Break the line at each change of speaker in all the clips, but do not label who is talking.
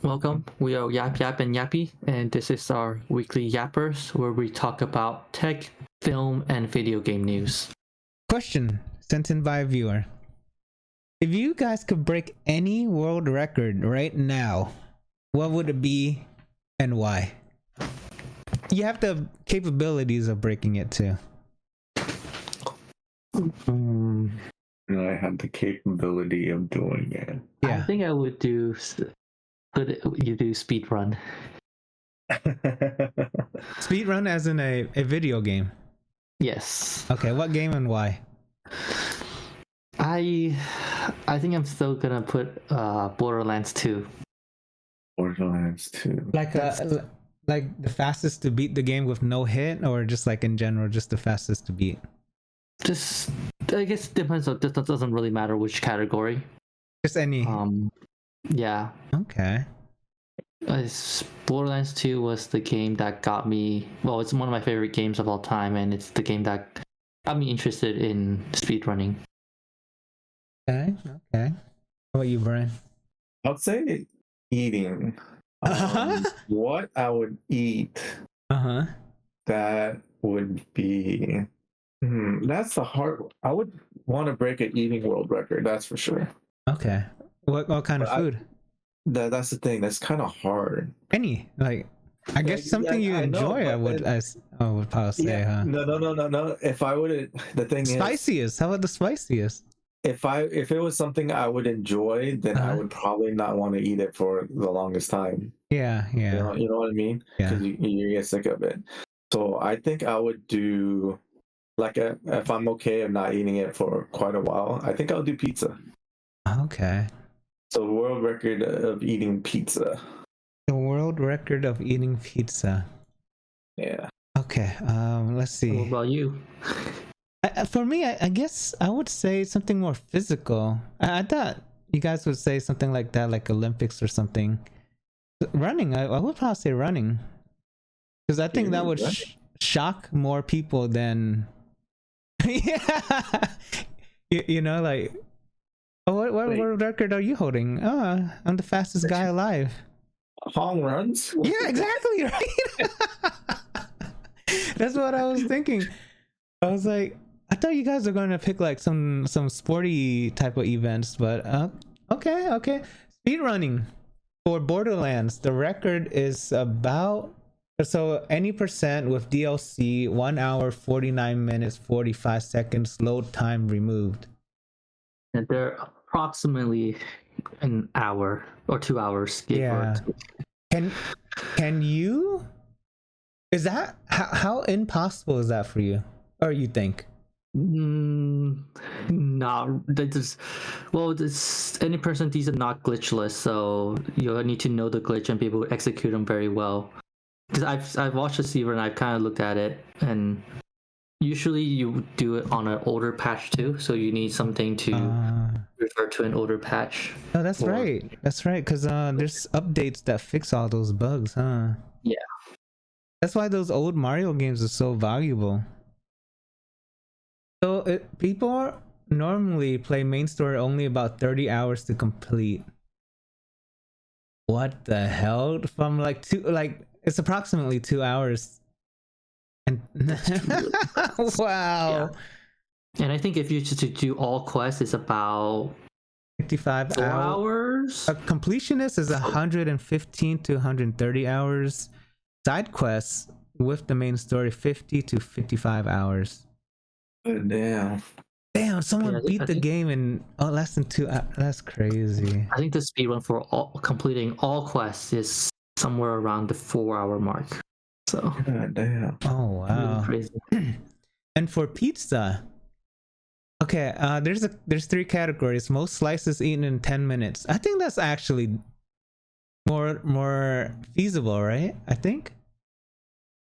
Welcome. We are Yap Yap and Yappie, and this is our weekly Yappers where we talk about tech, film, and video game news.
Question sent in by a viewer. If you guys could break any world record right now, what would it be and why? You have the capabilities of breaking it too.
I have the capability of doing it.
I think I would do. You do speed run.
Speed run as in a video game.
Yes.
Okay, what game and why?
I think I'm still gonna put Borderlands 2.
Borderlands 2.
Like the fastest to beat the game with no hit, or just like in general, just the fastest to beat?
Just I guess it depends on. That doesn't really matter which category.
Just any.
Yeah.
Okay.
Borderlands 2 was the game that got me. Well, it's one of my favorite games of all time, and it's the game that got me interested in speedrunning.
Okay. What about you, Brian?
I'd say eating. What I would eat. That would be. That's the hard. I would want to break an eating world record. That's for sure.
Okay. What kind of food?
That's the thing. That's kind of hard.
Any I guess something you enjoy. I would probably say, huh?
No. If I would, the thing
spiciest. How about the spiciest?
If it was something I would enjoy, then I would probably not want to eat it for the longest time.
Yeah.
You know what I mean?
Yeah.
Because you get sick of it. So I think I would do if I'm okay of not eating it for quite a while, I think I'll do pizza.
Okay.
So world record of eating pizza.
The world record of eating pizza.
Yeah.
Okay. Let's see.
What about you?
For me, I guess I would say something more physical. I thought you guys would say something like that, like Olympics or something. Running. I would probably say running, because I think that would shock more people than. Yeah. You know, like. Oh, what world record are you holding? Oh, I'm the fastest guy alive.
Hong runs?
Yeah, exactly, right? That's what I was thinking. I was like, I thought you guys are going to pick like some sporty type of events, but okay. Speed running for Borderlands. The record is about, so any percent with DLC, 1 hour, 49 minutes, 45 seconds, load time removed.
And they're approximately an hour or 2 hours.
Yeah. Can you? Is that how impossible is that for you? Or you think?
No, any person these are not glitchless, so you need to know the glitch and be able to execute them very well. Because I've watched the receiver and I've kind of looked at it, and usually you do it on an older patch too, so you need something to refer to an older patch.
Oh, that's right, because there's updates that fix all those bugs, huh?
Yeah.
That's why those old Mario games are so valuable. So people normally play main story only about 30 hours to complete. What the hell? From it's approximately 2 hours. And wow.
Yeah. And I think if you just to do all quests, it's about
55
hours.
A completionist is 115 to 130 hours. Side quests with the main story 50 to 55 hours.
Damn,
someone beat the game in less than 2 hours. That's crazy.
I think the speedrun for completing all quests is somewhere around the 4 hour mark. So
God damn.
Oh wow.
Really crazy.
And for pizza, okay, there's 3 categories. Most slices eaten in 10 minutes. I think that's actually more feasible, right? I think.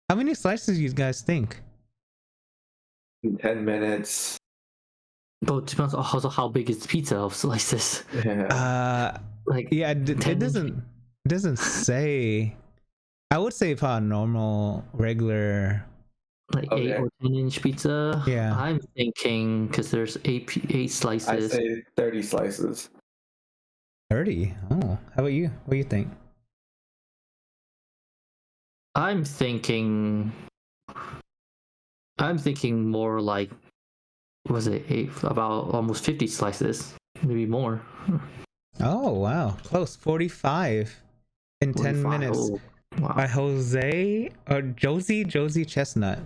How many slices do you guys think?
10 minutes.
But it depends on also how big is the pizza of slices.
Yeah.
It doesn't say. I would say probably normal, regular.
Like 8 or 10-inch pizza.
Yeah.
I'm thinking because there's 8 slices.
I say 30 slices.
30. Oh, how about you? What do you think?
I'm thinking more like, was it about almost 50 slices, maybe more.
Oh wow, close. 45 in 10
45.
minutes.
Oh, wow.
By Josie Chestnut.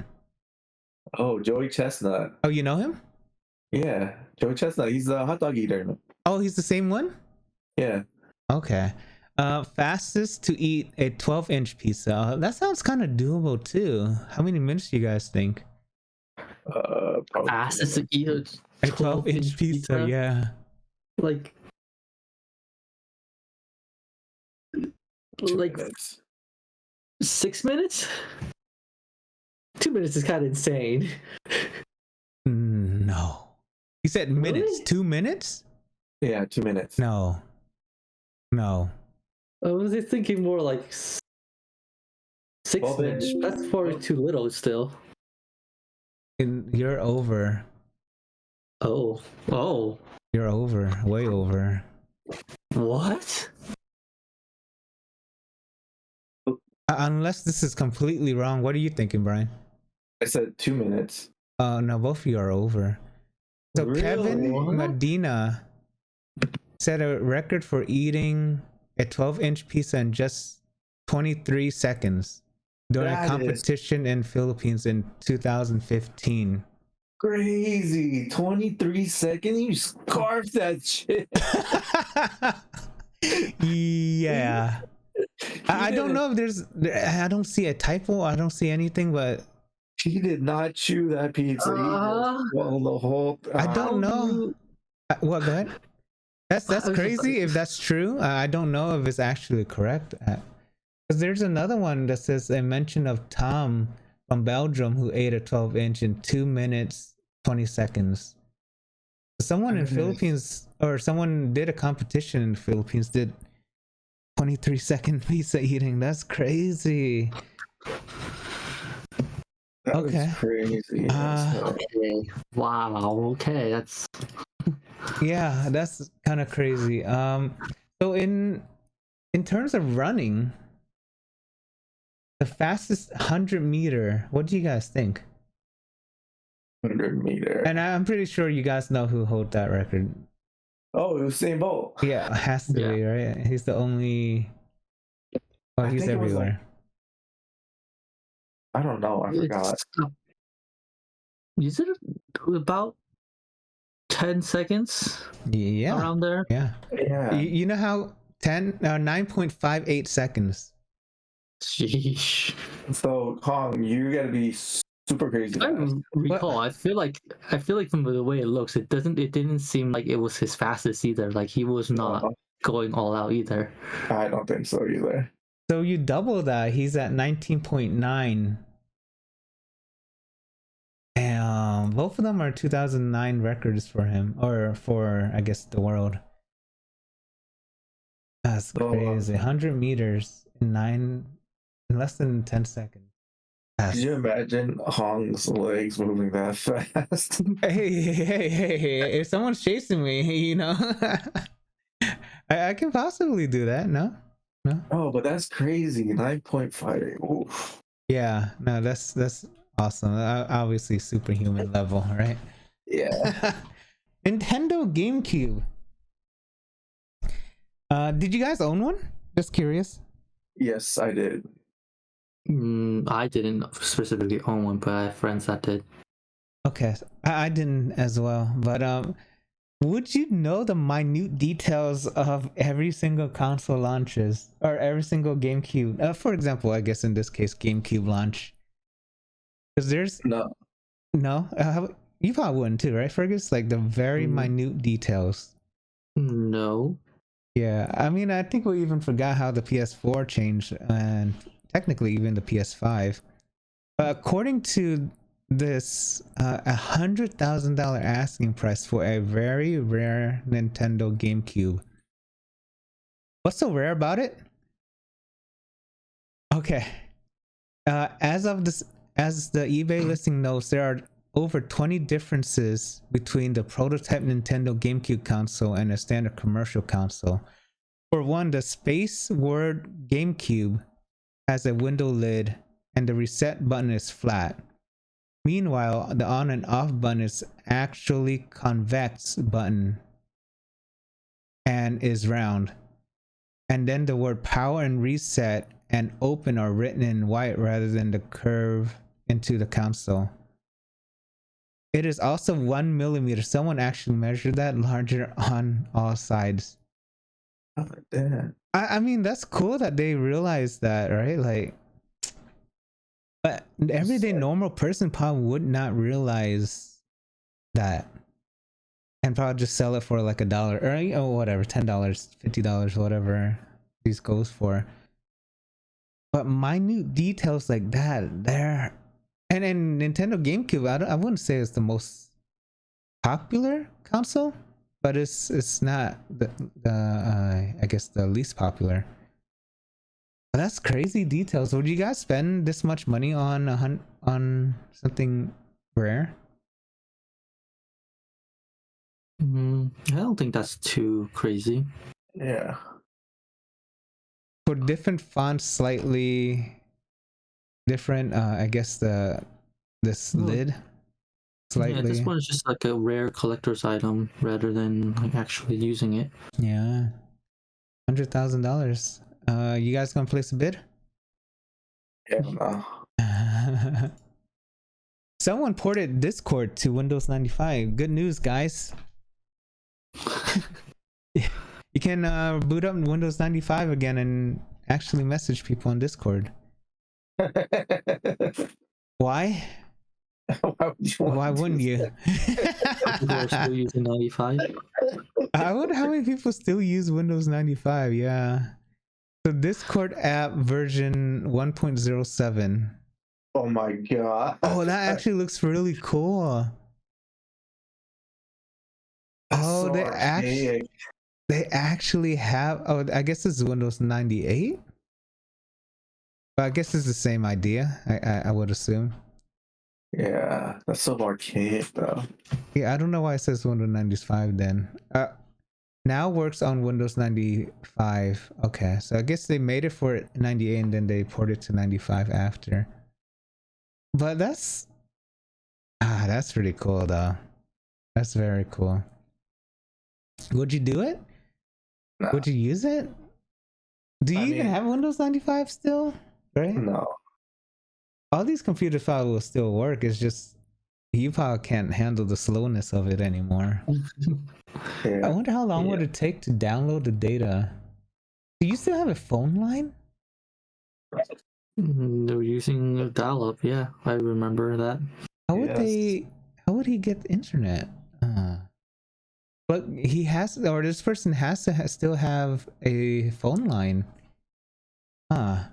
Oh, Joey Chestnut.
Oh, you know him?
Yeah, Joey Chestnut. He's a hot dog eater.
Oh, he's the same one?
Yeah.
Okay. Fastest to eat a 12-inch pizza. That sounds kind of doable too. How many minutes do you guys think?
Fastest to eat a
12-inch pizza, yeah.
Like
2 minutes.
6 minutes? 2 minutes is kind of insane.
No. You said minutes.
Really?
2 minutes?
Yeah, 2 minutes.
No.
I was thinking more like 6 minutes. That's probably too little still.
You're over.
Oh.
You're over. Way over.
What?
Unless this is completely wrong. What are you thinking, Brian?
I said 2 minutes.
No, both of you are over. So
Really?
Kevin Medina set a record for eating a 12-inch pizza in just 23 seconds during a competition in Philippines in 2015.
Crazy. 23 seconds? You scarfed that shit.
Yeah. I don't know if I don't see a typo. I don't see anything, but
He did not chew that pizza. He just swallowed the whole.
I don't know. What? Go ahead. That's crazy if that's true. I don't know if it's actually correct. Because there's another one that says a mention of Tom from Belgium who ate a 12-inch in 2 minutes 20 seconds. Someone in Philippines, or someone did a competition in the Philippines, did 23-second pizza eating. That's crazy.
That
okay.
was crazy.
Okay. Wow. Okay, that's.
Yeah, that's kind of crazy. So in terms of running, the fastest 100-meter. What do you guys think?
100-meter.
And I'm pretty sure you guys know who holds that record.
Oh, it was Usain Bolt.
Yeah, it has to be, right? He's the only. Oh, he's everywhere.
I don't know. I forgot.
Is it about 10 seconds?
Yeah.
Around there?
Yeah.
Yeah.
You know how 9.58 seconds.
Sheesh.
So Kong, you gotta be super crazy.
I recall. I feel like from the way it looks, it didn't seem like it was his fastest either. Like he was not going all out either.
I don't think so either.
So you double that. He's at 19.9. And both of them are 2009 records for him, or for, I guess, the world. That's crazy. 100 meters in less than 10 seconds.
Can you imagine Hong's legs moving that fast?
Hey, if someone's chasing me, you know, I can possibly do that. No.
Oh, but that's crazy. 9.5. Oof.
Yeah, no, that's awesome. Obviously superhuman level, right?
Yeah.
Nintendo GameCube. Did you guys own one? Just curious.
Yes, I did.
I didn't specifically own one, but I have friends that did.
Okay, I didn't as well. But would you know the minute details of every single console launches, or every single GameCube? For example, I guess in this case, GameCube launch. Because there's no. You probably wouldn't too, right, Fergus? Like the very minute details.
No.
Yeah, I mean, I think we even forgot how the PS4 changed, and technically even the PS5. According to this, $100,000 asking price for a very rare Nintendo GameCube. What's so rare about it? Okay, as the eBay listing notes, there are over 20 differences between the prototype Nintendo GameCube console and a standard commercial console. For one, the space word GameCube has a window lid and the reset button is flat. Meanwhile, the on and off button is actually convex button and is round. And then the word power and reset and open are written in white rather than the curve into the console. It is also 1 millimeter. Someone actually measured that, larger on all sides.
Oh, damn.
I mean, that's cool that they realized that, right? Like, but the everyday normal person probably would not realize that, and probably just sell it for like $1 or whatever, $10, $50, whatever these goes for. But minute details like that, there, and in Nintendo GameCube, I wouldn't say it's the most popular console, but it's not the I guess the least popular. But that's crazy details. Would you guys spend this much money on something rare?
I don't think that's too crazy.
Yeah.
For different fonts, slightly different. I guess this lid slightly.
Yeah, this one is just like a rare collector's item rather than like actually using it.
Yeah, $100,000. You guys gonna place a bid?
Yeah, no.
Someone ported Discord to Windows 95. Good news, guys. You can boot up Windows 95 again and actually message people on Discord. Why? Why wouldn't you?
People are still using 95.
I wonder how many people still use Windows 95. Yeah. The Discord app version 1.07.
Oh my god.
Oh, that actually looks really cool. Oh, they actually have. Oh, I guess this is Windows 98. But I guess it's the same idea. I would assume.
Yeah, that's so archaic though.
Yeah, I don't know why it says Windows 95 then. Now works on Windows 95. Okay, so I guess they made it for 98 and then they ported it to 95 after. But that's really cool though. That's very cool. Would you do it?
No.
Would you use it? Do you even have Windows 95 still? Right?
No.
All these computer files will still work. It's just you probably can't handle the slowness of it anymore.
Yeah.
I wonder how long would it take to download the data. Do you still have a phone line?
They're using a dial-up. Yeah, I remember that.
How would he get the internet? But he has, or this person has to still have a phone line.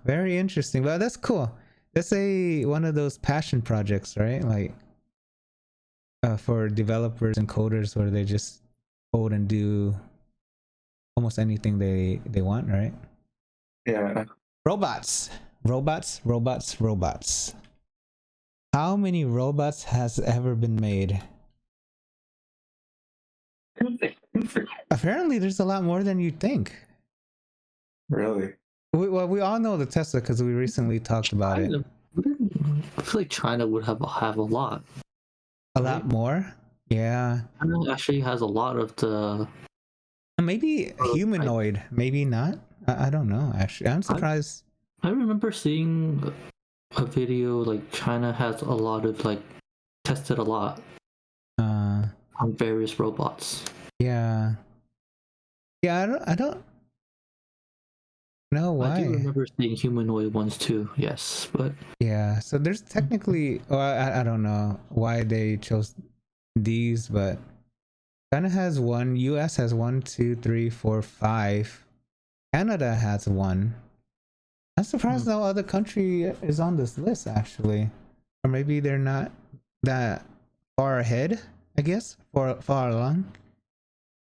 Very interesting. Well, that's cool. That's one of those passion projects, right? Like for developers and coders, where they just code and do almost anything they want, right?
Yeah.
Robots. How many robots has ever been made? Apparently, there's a lot more than you think.
Really?
We all know the Tesla because we recently talked about it.
I feel like China would have a lot.
A lot more? Yeah.
China actually has a lot of the...
Maybe humanoid. Maybe not. I don't know, actually. I'm surprised.
I remember seeing a video like China has a lot of tested a lot on various robots.
Yeah. Yeah, I don't know why.
I do remember seeing humanoid ones too, yes, but...
Yeah, so there's technically... I don't know why they chose these, but... China has one, US has 1, 2, 3, 4, 5. Canada has 1. I'm surprised no other country is on this list, actually. Or maybe they're not that far ahead, I guess, far along.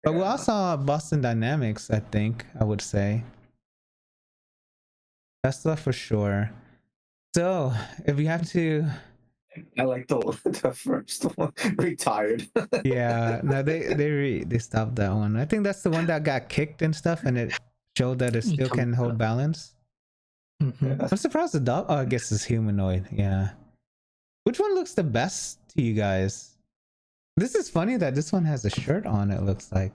But we also saw Boston Dynamics, I think, I would say. Tesla for sure. So, if you have to...
I like the first one. Retired.
Yeah, no, they stopped that one. I think that's the one that got kicked and stuff, and it showed that it still can hold balance.
Mhm.
I'm surprised the dog. Oh, I guess it's humanoid. Yeah. Which one looks the best to you guys? This is funny that this one has a shirt on. It looks like.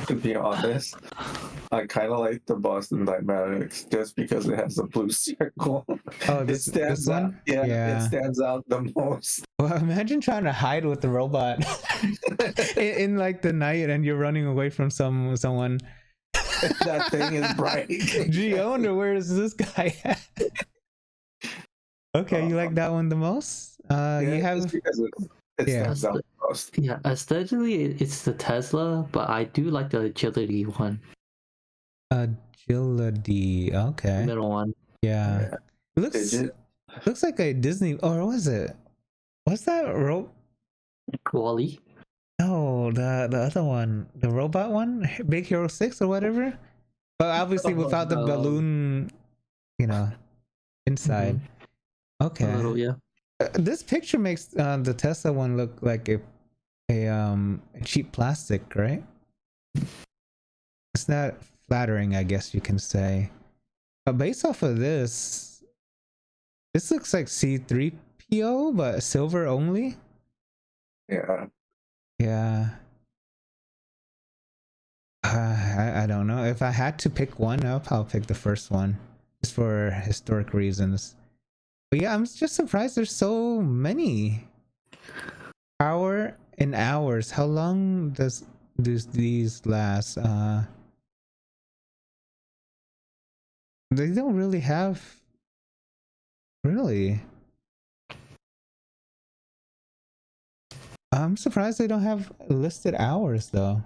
To be honest, I kind of like the Boston Dynamics just because it has a blue circle.
Oh,
It
this
stands out.
one.
Yeah, it stands out the most.
Well, imagine trying to hide with the robot in like the night, and you're running away from someone.
That thing is bright.
Gee, I wonder where is this guy at? Okay, you like that one the most? You have
just because it
Yeah.
stands out the most.
Yeah, aesthetically it's the Tesla, but I do like the agility one,
agility. Okay,
middle one.
yeah. It looks like a Disney, or was it? What's that
Wally.
No, the other one, the robot one, Big Hero 6 or whatever. But obviously without the balloon, inside. Okay.
A little, yeah.
This picture makes the Tesla one look like a cheap plastic, right? It's not flattering, I guess you can say. But based off of this looks like C3PO, but silver only.
Yeah.
Yeah. I don't know. If I had to pick one, I'll pick the first one, just for historic reasons. But yeah, I'm just surprised there's so many. Hour and hours. How long does these last? They don't really have. Really. I'm surprised they don't have listed hours though.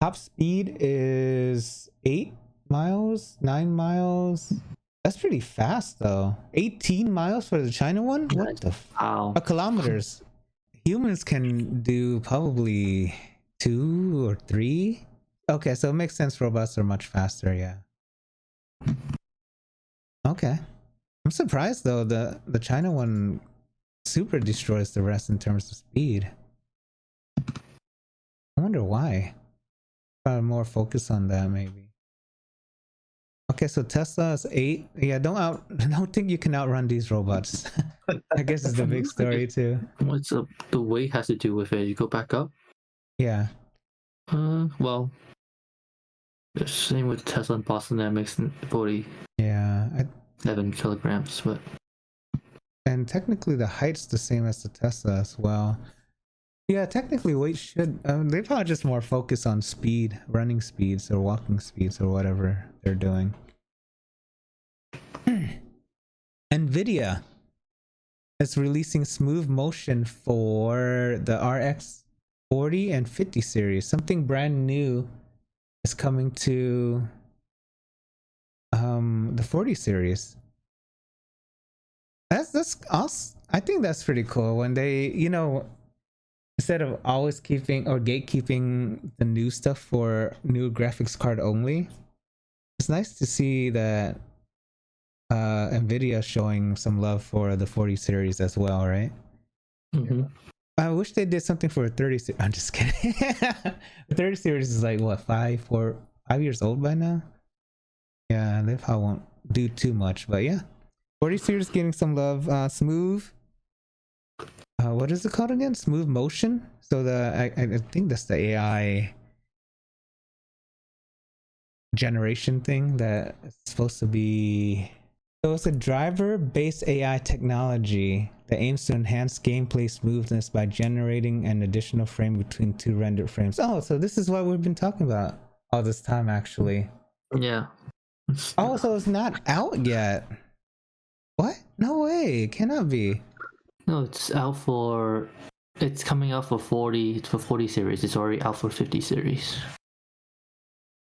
Top speed is 8 miles, 9 miles. That's pretty fast though. 18 miles for the China one? What the
Wow.
kilometers. Humans can do probably 2 or 3. Okay, so it makes sense robots are much faster, yeah. Okay. I'm surprised though, the China one super destroys the rest in terms of speed. I wonder why. Probably more focus on that maybe. Okay, so Tesla is 8. Yeah, don't think you can outrun these robots. I guess it's the big story too.
What's the weight has to do with it? You go back up.
Yeah.
Well, the same with Tesla and Boston Dynamics and 47
Yeah.
kilograms, but
And technically the height's the same as the Tesla as well. Yeah, technically weight should... they probably just more focus on speed, running speeds or walking speeds or whatever they're doing. Nvidia is releasing smooth motion for the RX 40 and 50 series. Something brand new is coming to the 40 series. That's awesome. I think that's pretty cool when they, instead of always keeping or gatekeeping the new stuff for new graphics card only, it's nice to see that Nvidia showing some love for the 40 series as well, right?
mm-hmm.
I wish they did something for a 30 series. I'm just kidding. The 30 series is like what, 5 years old by now? Yeah, they probably won't do too much, but yeah. 40 series getting some love. Smooth. What is it called again? Smooth motion. So I think that's the AI generation thing that it's supposed to be. So it's a driver-based AI technology that aims to enhance gameplay smoothness by generating an additional frame between 2 rendered frames. Oh, so this is what we've been talking about all this time, actually.
Yeah.
Oh, so it's not out yet. What? No way. It cannot be.
No, it's coming out for 40. It's for 40 series. It's already out for 50 series.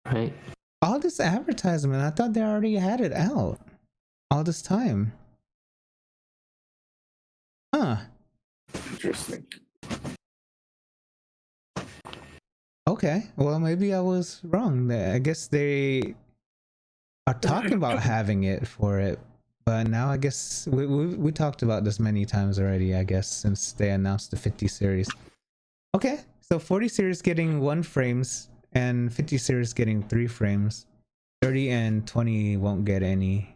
Right?
All this advertisement, I thought they already had it out all this time. Huh.
Interesting.
Okay. Well, maybe I was wrong. I guess they are talking about having it for it. But now I guess we talked about this many times already, I guess, since they announced the 50 series. Okay, so 40 series getting 1 frames and 50 series getting 3 frames. 30 and 20 won't get any,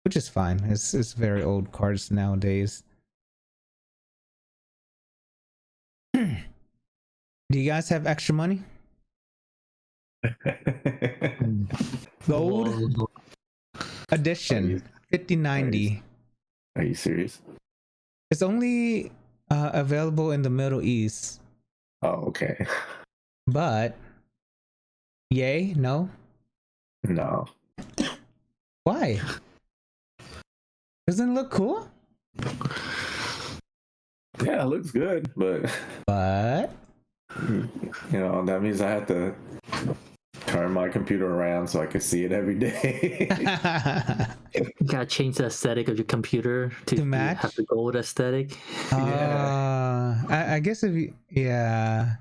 which is fine. It's very old cards nowadays. Do you guys have extra money? Gold edition 5090.
Are you serious?
It's only available in the Middle East.
Oh, okay.
But yay, no?
No.
Why? Doesn't it look cool?
Yeah, it looks good, but that means I have to turn my computer around so I can see it every day.
You gotta change the aesthetic of your computer to
match,
have the gold aesthetic.
I guess if you, yeah.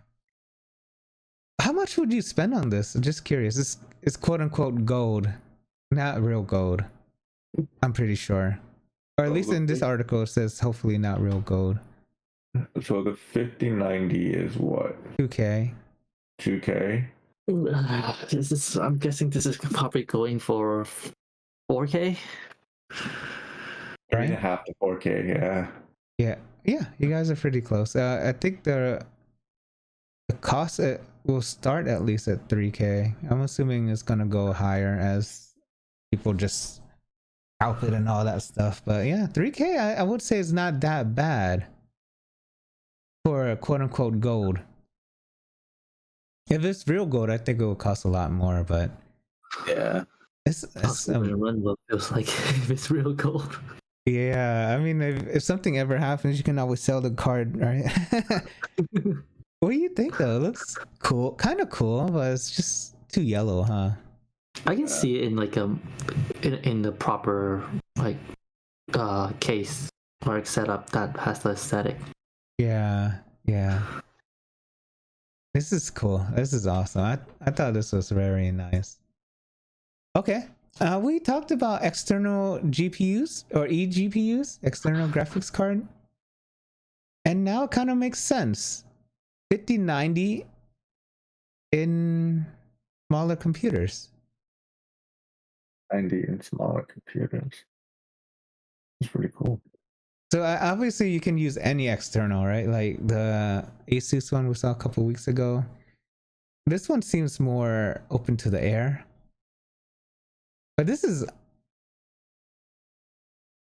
How much would you spend on this? I'm just curious. It's quote unquote gold, not real gold. I'm pretty sure, or at least in this article it says hopefully not real gold.
So the 5090 is what?
2K.
2K.
I'm guessing this is probably going for 4K.
Right?
3.5 to 4K. Yeah.
Yeah. You guys are pretty close. I think the cost will start at least at 3K. I'm assuming it's gonna go higher as people just outfit and all that stuff. But yeah, 3K I would say is not that bad for a quote unquote gold. If it's real gold, I think it will cost a lot more. But
yeah,
it's
run what feels like if it's real gold.
Yeah, I mean, if something ever happens, you can always sell the card, right? What do you think though? It looks cool, kind of cool, but it's just too yellow, huh?
I can see it in like in the proper like case or setup that has the aesthetic.
Yeah. This is cool. This is awesome. I thought this was very nice. Okay. We talked about external GPUs or eGPUs, external graphics card. And now it kind of makes sense. 5090 in smaller computers.
90 in smaller computers. It's pretty cool.
So obviously you can use any external, right? Like the ASUS one we saw a couple weeks ago. This one seems more open to the air. But this is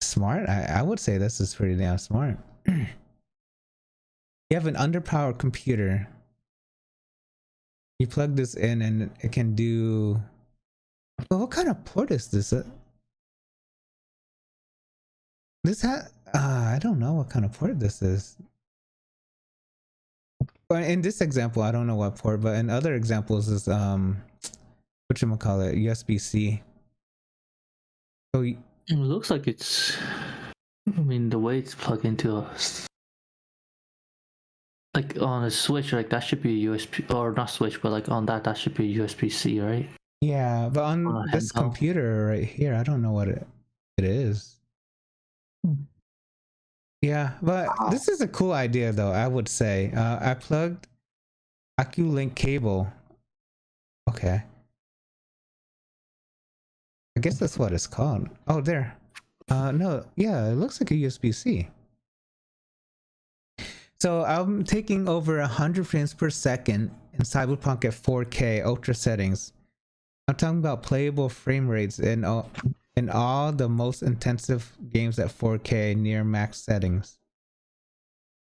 smart. I would say this is pretty damn smart. You have an underpowered computer. You plug this in and it can do... Well, what kind of port is this? This has... I don't know what kind of port this is. In this example, I don't know what port, but in other examples is whatchamacallit, USB-C. So
it looks like it's, I mean, the way it's plugged into like on a switch, like that should be USB, or not switch, but like on that should be USB-C, right?
Yeah, but on this computer right here, I don't know what it is. Yeah, but this is a cool idea though, I would say. I plugged AccuLink cable. Okay. I guess that's what it's called. Oh, there. No, yeah, it looks like a USB-C. So I'm taking over 100 frames per second in Cyberpunk at 4K ultra settings. I'm talking about playable frame rates in all the most intensive games at 4K near max settings.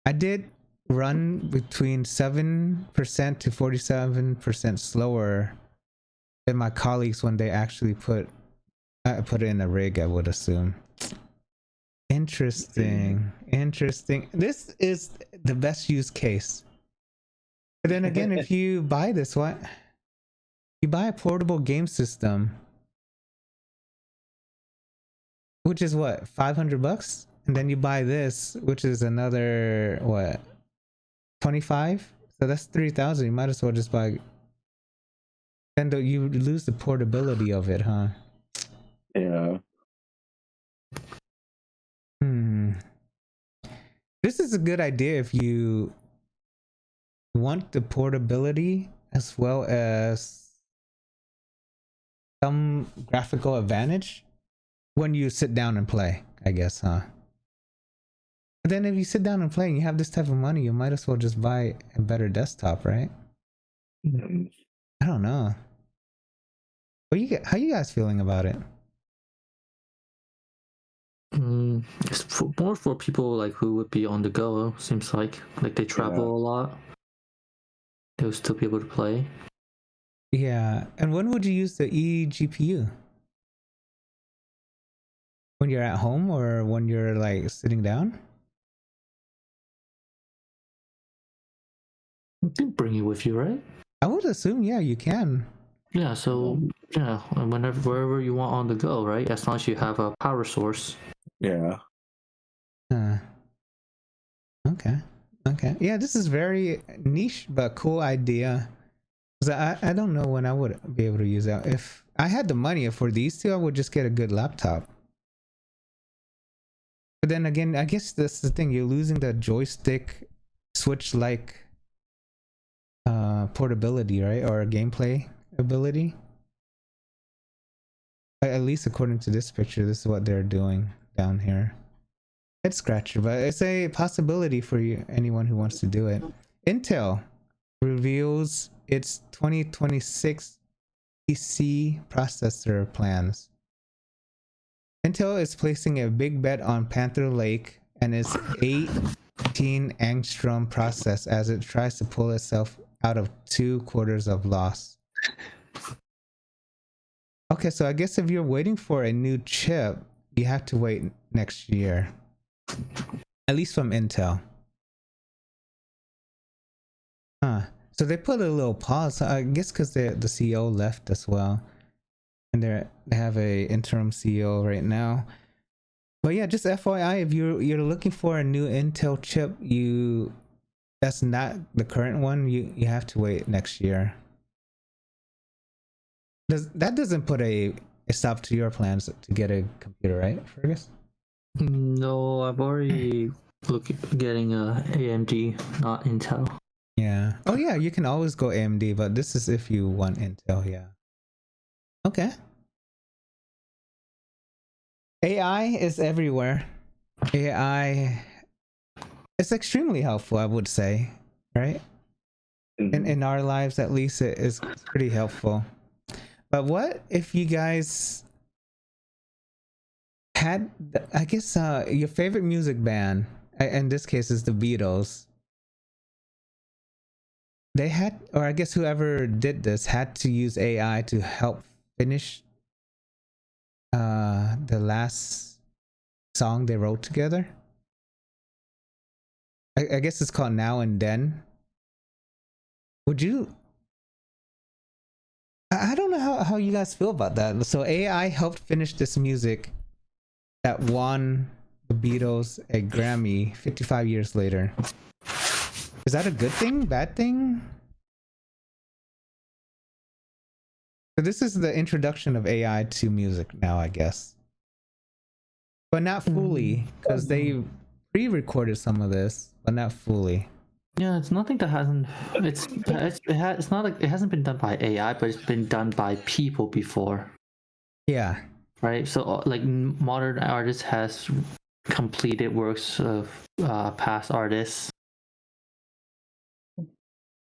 I did run between 7% to 47% slower than my colleagues when they actually put it in a rig, I would assume. Interesting. This is the best use case. But then again, if you buy this, what? You buy a portable game system, which is what, $500? And then you buy this, which is another, what, 25? So that's 3,000. You might as well just buy. And you lose the portability of it, huh?
Yeah.
This is a good idea if you want the portability as well as some graphical advantage when you sit down and play, I guess, huh? But then if you sit down and play and you have this type of money, you might as well just buy a better desktop, right?
Mm.
I don't know. How you guys feeling about it?
It's more for people like who would be on the go. Seems like they travel a lot. They'll still be able to play.
Yeah, and when would you use the eGPU? When you're at home or when you're like sitting down?
You can bring it with you, right?
I would assume, yeah, you can.
Yeah, so yeah, wherever you want on the go, right? As long as you have a power source.
Yeah.
Okay. Yeah, this is very niche but cool idea. I don't know when I would be able to use that. If I had the money for these two, I would just get a good laptop. But then again, I guess that's the thing. You're losing the joystick Switch-like portability, right? Or gameplay ability. At least according to this picture, this is what they're doing down here. Head scratcher, but it's a possibility for you, anyone who wants to do it. Intel reveals its 2026 PC processor plans. Intel is placing a big bet on Panther Lake and its 18 angstrom process as it tries to pull itself out of 2 quarters of loss. Okay, so I guess if you're waiting for a new chip, you have to wait next year. At least from Intel. So they put a little pause, I guess because the CEO left as well. And they have a interim CEO right now. But yeah, just FYI, if you're looking for a new Intel chip, that's not the current one, you have to wait next year. That doesn't put a stop to your plans to get a computer, right, Fergus?
No, I've already getting a AMD, not Intel.
Yeah. Oh yeah, you can always go AMD, but this is if you want Intel, yeah. Okay. AI is everywhere. AI is extremely helpful, I would say, right? In our lives, at least, it is pretty helpful. But what if you guys had, I guess, your favorite music band, in this case is the Beatles. They had, or I guess whoever did this had to use AI to help finish the last song they wrote together. I guess it's called Now and Then. Would you... I don't know how you guys feel about that. So AI helped finish this music that won the Beatles a Grammy 55 years later. Is that a good thing? Bad thing? So this is the introduction of AI to music now, I guess. But not fully, because they pre-recorded some of this, but not fully.
Yeah, it's nothing that hasn't. It's not like it hasn't been done by AI, but it's been done by people before.
Yeah.
Right. So like modern artists has completed works of past artists.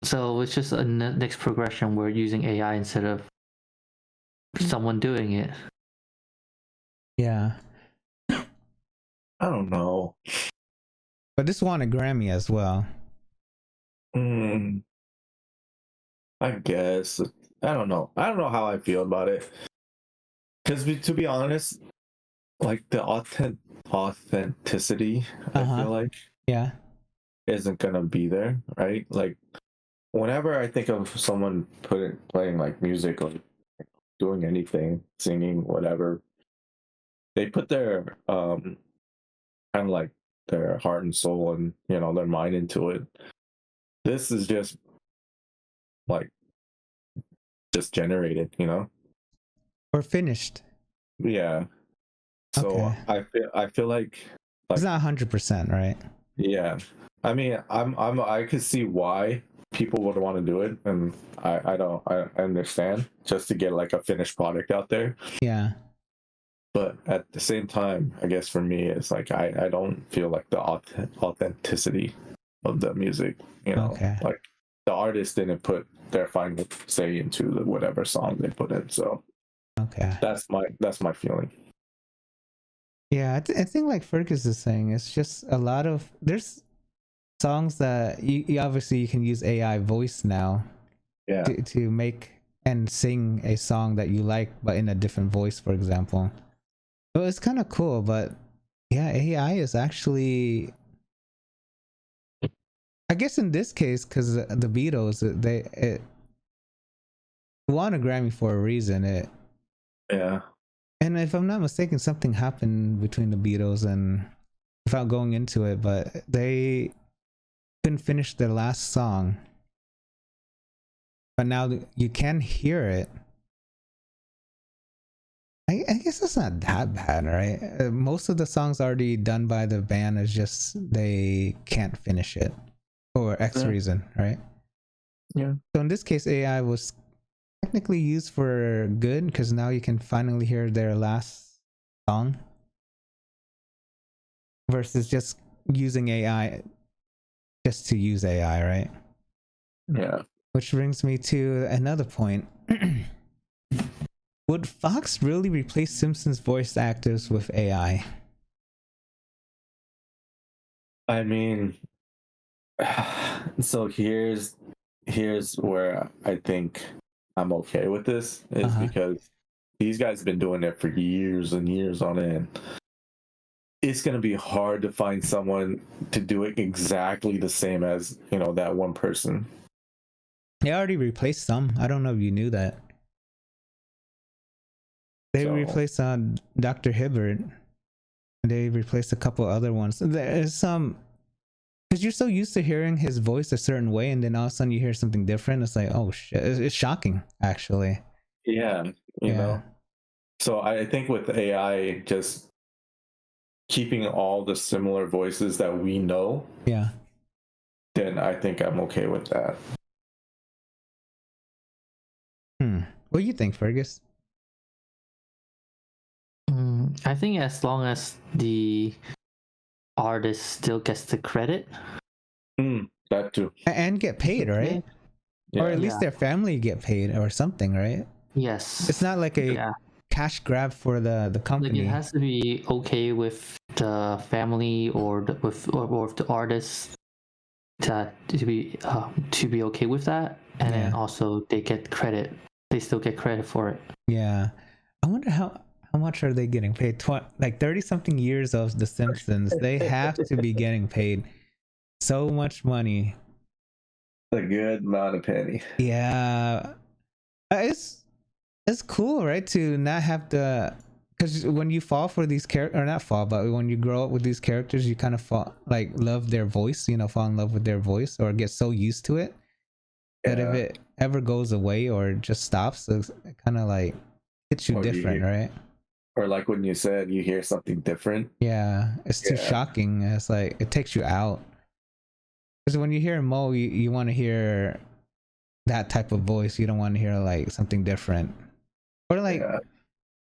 So it's just a next progression. We're using AI instead of someone doing it.
Yeah.
I don't know.
But this won a Grammy as well.
I guess. I don't know. I don't know how I feel about it. Because to be honest, like the authenticity, I feel like, isn't gonna be there, right? Like, whenever I think of someone playing like music, like doing anything, singing, whatever, they put their kind of like their heart and soul and their mind into it. This is just like generated,
or finished.
Yeah. So I feel like
it's not 100%, right?
Yeah. I mean, I could see why people would want to do it, and I understand, just to get like a finished product out there.
Yeah.
But at the same time, I guess for me, it's like I don't feel like the authenticity of the music. You know, like the artist didn't put their final say into whatever song they put in. So that's my feeling.
Yeah, I think like Fergus is saying, it's just a lot of there's songs that you obviously you can use AI voice now, to make and sing a song that you like, but in a different voice, for example. Well, it's kind of cool, but yeah, AI is actually, I guess in this case, because the Beatles, it won a Grammy for a reason. And if I'm not mistaken, something happened between the Beatles, and without going into it, but they couldn't finish their last song. But now you can hear it. I guess it's not that bad, right? Most of the songs already done by the band is just they can't finish it for X reason, right?
Yeah.
So in this case, AI was technically used for good, because now you can finally hear their last song versus just using AI just to use AI, right?
Yeah.
Which brings me to another point. Would Fox really replace Simpsons voice actors with AI?
I mean, so here's where I think I'm okay with this, is because these guys have been doing it for years and years on end. It's going to be hard to find someone to do it exactly the same as, you know, that one person.
They already replaced some. I don't know if you knew that. They replaced Dr. Hibbert. They replaced a couple other ones. There's some, because you're so used to hearing his voice a certain way, and then all of a sudden you hear something different. It's like, oh shit! It's shocking, actually.
Yeah, you know. So I think with AI, just keeping all the similar voices that we know, then I think I'm okay with that.
What do you think, Fergus?
I think as long as the artist still gets the credit.
That too.
And get paid, right? Or at least their family get paid or something, right?
Yes.
It's not like a cash grab for the company.
Like it has to be okay with the family or the artist to be okay with that, and then also they get credit. They still get credit for it.
Yeah, I wonder how much are they getting paid? Like 30-something years of The Simpsons, they have to be getting paid so much money.
A good amount of penny.
Yeah, it's cool, right? To not have to, because when you fall for these characters, or not fall, but when you grow up with these characters, you kind of love their voice, you know, fall in love with their voice, or get so used to it that if it ever goes away or just stops, it kind of like hits you different, right?
Or like when you said you hear something different.
Yeah, it's too shocking. It's like it takes you out. Because when you hear Mo, you want to hear that type of voice. You don't want to hear like something different. Or like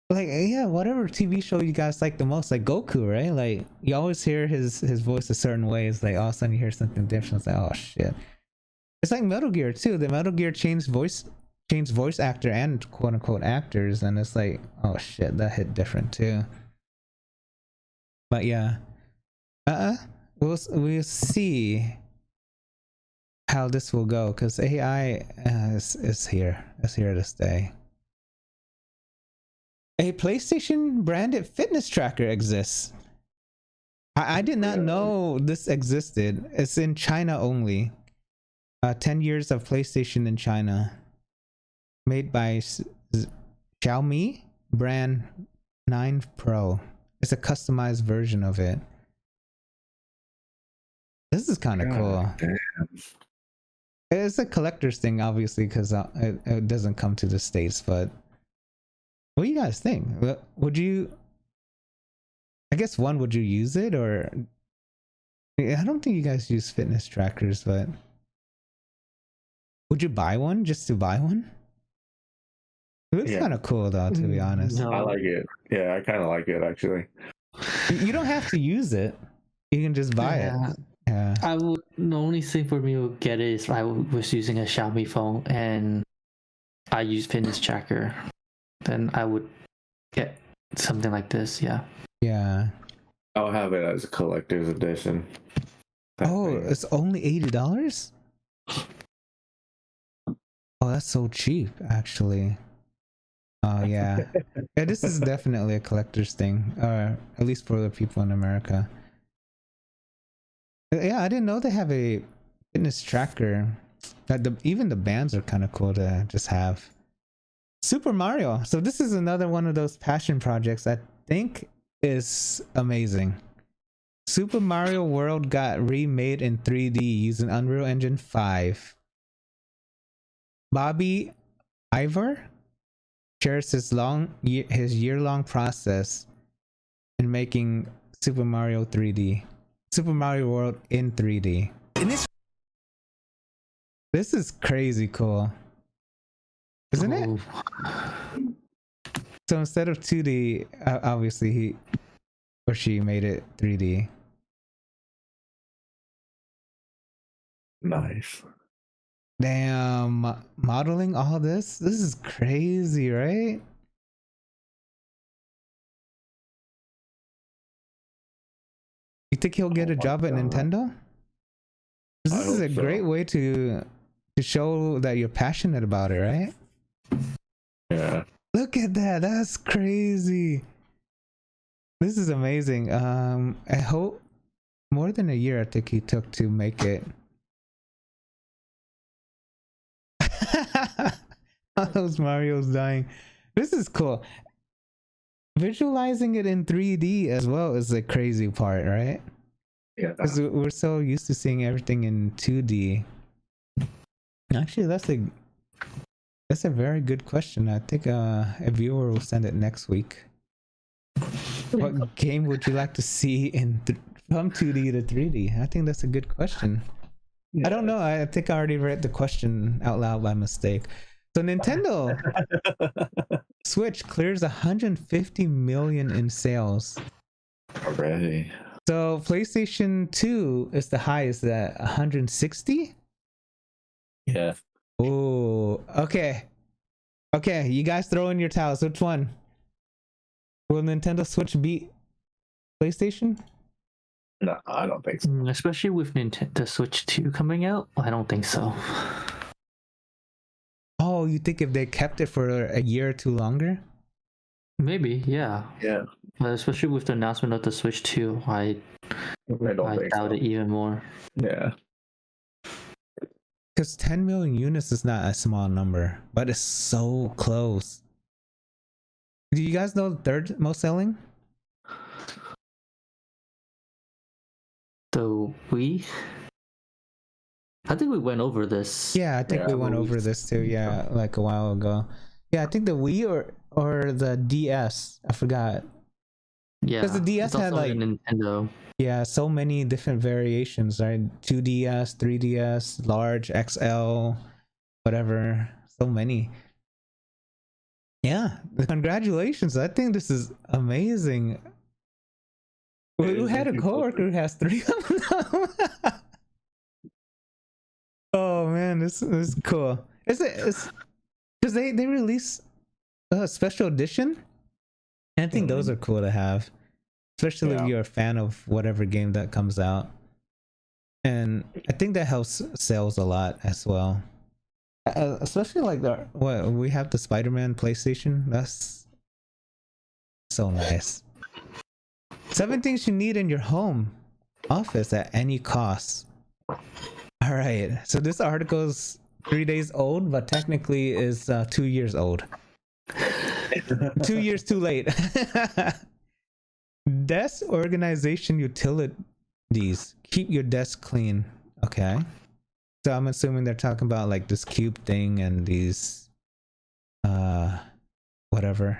whatever TV show you guys like the most, like Goku, right? Like you always hear his voice a certain way. It's like all of a sudden you hear something different. It's like, oh shit. It's like Metal Gear too. The Metal Gear changed voice actor and quote unquote actors, and it's like, oh shit, that hit different too. But yeah, we'll see how this will go, because AI is here. It's here to stay. A PlayStation branded fitness tracker exists. I did not know this existed. It's in China only. 10 years of PlayStation in China. Made by Xiaomi brand 9 Pro. It's a customized version of it. This is kind of cool.
Damn.
It's a collector's thing, obviously, because it doesn't come to the States. But what do you guys think? Would you? I guess would you use it, or? I don't think you guys use fitness trackers, but Would you buy one just to buy one? It looks kind of cool though, to be honest.
No.
I like it. Yeah, I kind of like it actually.
You don't have to use it. You can just buy it. Yeah.
I would. The only thing for me to get it is I was using a Xiaomi phone and I use fitness tracker. Then I would get something like this. Yeah.
Yeah.
I'll have it as a collector's edition.
It's only $80? Oh, that's so cheap, actually. Oh yeah. Yeah, this is definitely a collector's thing, at least for the people in America. Yeah, I didn't know they have a fitness tracker. Even the bands are kind of cool to just have. Super Mario. So this is another one of those passion projects I think is amazing. Super Mario World got remade in 3D using Unreal Engine 5. Bobby Iver shares his year-long process in making Super Mario 3D. Super Mario World in 3D. This is crazy cool. Isn't it? So instead of 2D, obviously he or she made it 3D.
Nice.
Damn, modeling all this? This is crazy, right? You think he'll get a job at Nintendo? This is a great way to show that you're passionate about it, right?
Yeah.
Look at that. That's crazy. This is amazing. I hope more than a year I think he took to make it. All those Mario's dying. This is cool. Visualizing it in 3D as well is the crazy part, right?
Yeah.
Because we're so used to seeing everything in 2D. Actually, that's a very good question. I think a viewer will send it next week. What game would you like to see from 2D to 3D? I think that's a good question. Yeah. I don't know. I think I already read the question out loud by mistake. So Nintendo Switch clears 150 million in sales
already.
So PlayStation 2 is the highest at 160.
Yeah.
Oh, okay. Okay, you guys throw in your towels. Which one? Will Nintendo Switch beat PlayStation?
No, I don't think so.
Especially with Nintendo Switch 2 coming out, I don't think so.
Oh, you think if they kept it for a year or two longer?
Maybe, yeah.
Yeah.
But especially with the announcement of the Switch 2, I doubt it even more.
Yeah.
Because 10 million units is not a small number, but it's so close. Do you guys know the third most selling?
The Wii? I think we went over this.
Yeah, I think we went over this too. Yeah, like a while ago. Yeah, I think the Wii or the DS. I forgot.
Yeah,
because the DS had like
Nintendo.
Yeah, so many different variations, right? 2DS, 3DS, large, XL, whatever. So many. Yeah, congratulations. I think this is amazing. We had a coworker who has 3 of them. Oh man, this is cool. It's because they release a special edition. And I think those are cool to have, especially if you're a fan of whatever game that comes out. And I think that helps sales a lot as well. Especially like we have the Spider-Man PlayStation. That's so nice. 7 things you need in your home office at any cost. All right, so this article is 3 days old, but technically is 2 years old. 2 years too late. Desk organization utilities. Keep your desk clean. Okay. So I'm assuming they're talking about like this cube thing and these whatever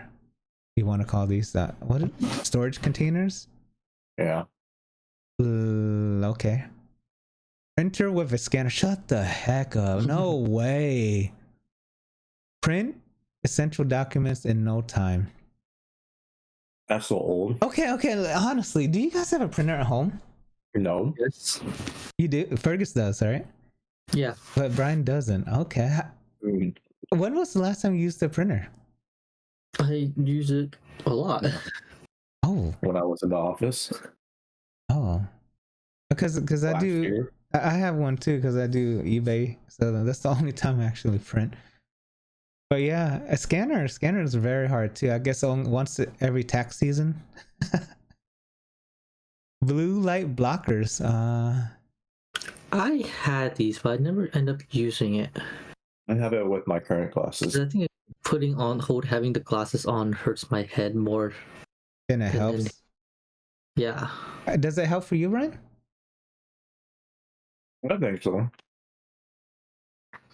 you want to call these storage containers.
Yeah.
Okay. Printer with a scanner. Shut the heck up. No way. Print essential documents in no time.
That's so old.
Okay. Honestly, do you guys have a printer at home?
No.
Yes.
You do? Fergus does, right?
Yeah.
But Brian doesn't. Okay.
Mm.
When was the last time you used a printer?
I use it a lot.
Oh.
When I was in the office.
Oh. Because I
Last
do.
year.
I have one too because I do eBay. So that's the only time I actually print. But yeah, a scanner is very hard too. I guess once every tax season. Blue light blockers.
I had these, but I never end up using it.
I have it with my current glasses.
I think putting on having the glasses on hurts my head more.
And it helps.
Yeah.
Does it help for you, Ryan?
I think so.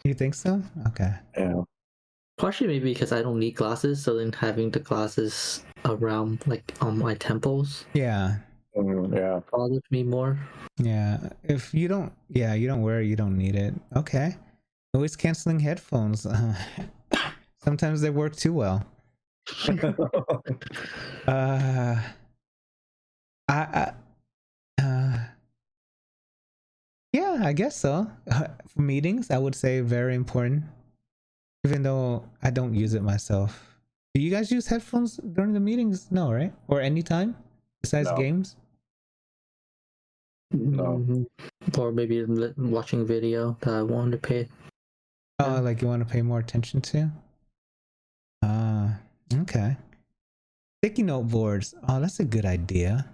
You think so? Okay.
Yeah.
Partially maybe because I don't need glasses, so then having the glasses around like on my temples
Yeah.
Yeah.
bothers me more.
Yeah. If you don't wear it, you don't need it. Okay. Noise canceling headphones. Sometimes they work too well. Yeah, I guess so. For meetings, I would say very important. Even though I don't use it myself. Do you guys use headphones during the meetings? No, right? Or anytime besides
No.
games?
No.
Or maybe watching video that I wanted to pay.
Oh, like you want to pay more attention to? Okay. Sticky note boards. Oh, that's a good idea.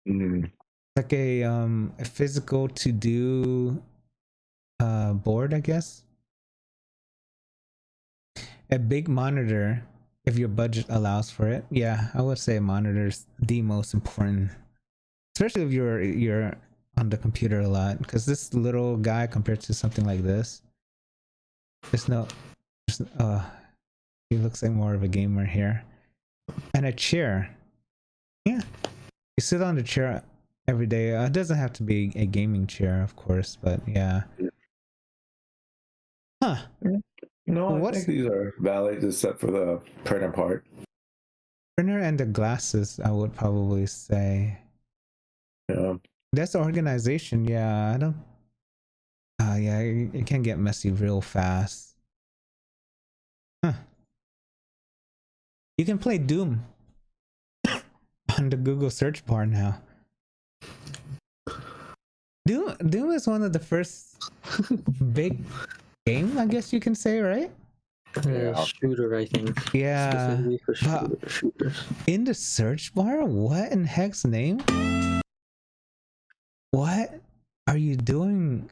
Mm.
Like a physical to-do board, I guess. A big monitor, if your budget allows for it. Yeah, I would say a monitor is the most important, especially if you're on the computer a lot. Because this little guy compared to something like this, he looks like more of a gamer here. And a chair. Yeah, you sit on the chair every day. It doesn't have to be a gaming chair, of course, but yeah. Huh.
No, I think these are valid except for the printer part.
Printer and the glasses, I would probably say.
Yeah.
That's organization. Yeah, I don't. Yeah, it can get messy real fast. Huh. You can play Doom on the Google search bar now. Doom is one of the first big game, I guess you can say, right?
Shooter, I think.
Yeah.
Specifically for shooters.
In the search bar? What in heck's name? What are you doing?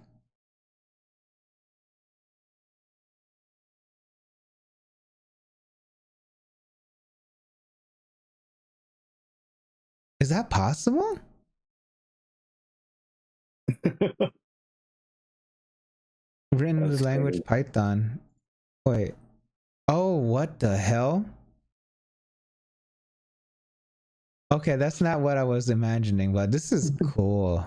Is that possible? Written in the language Python. Wait. Oh, what the hell? Okay, that's not what I was imagining, but this is cool.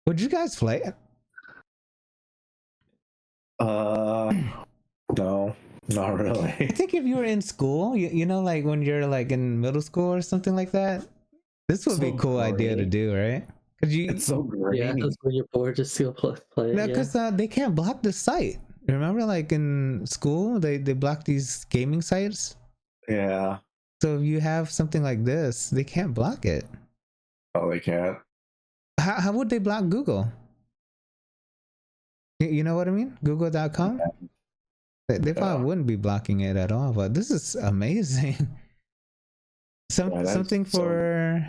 Would you guys play it?
No, not really.
I think if you were in school, you know, like when you're like in middle school or something like that, this would be a cool idea to do, right? Because
It's so great.
Yeah, that's when you're bored, just still play.
No, because they can't block the site. Remember, like in school, they block these gaming sites.
Yeah.
So if you have something like this, they can't block it.
Oh, they can't.
How would they block Google? You know what I mean? Google.com? They probably wouldn't be blocking it at all, but this is amazing. Something for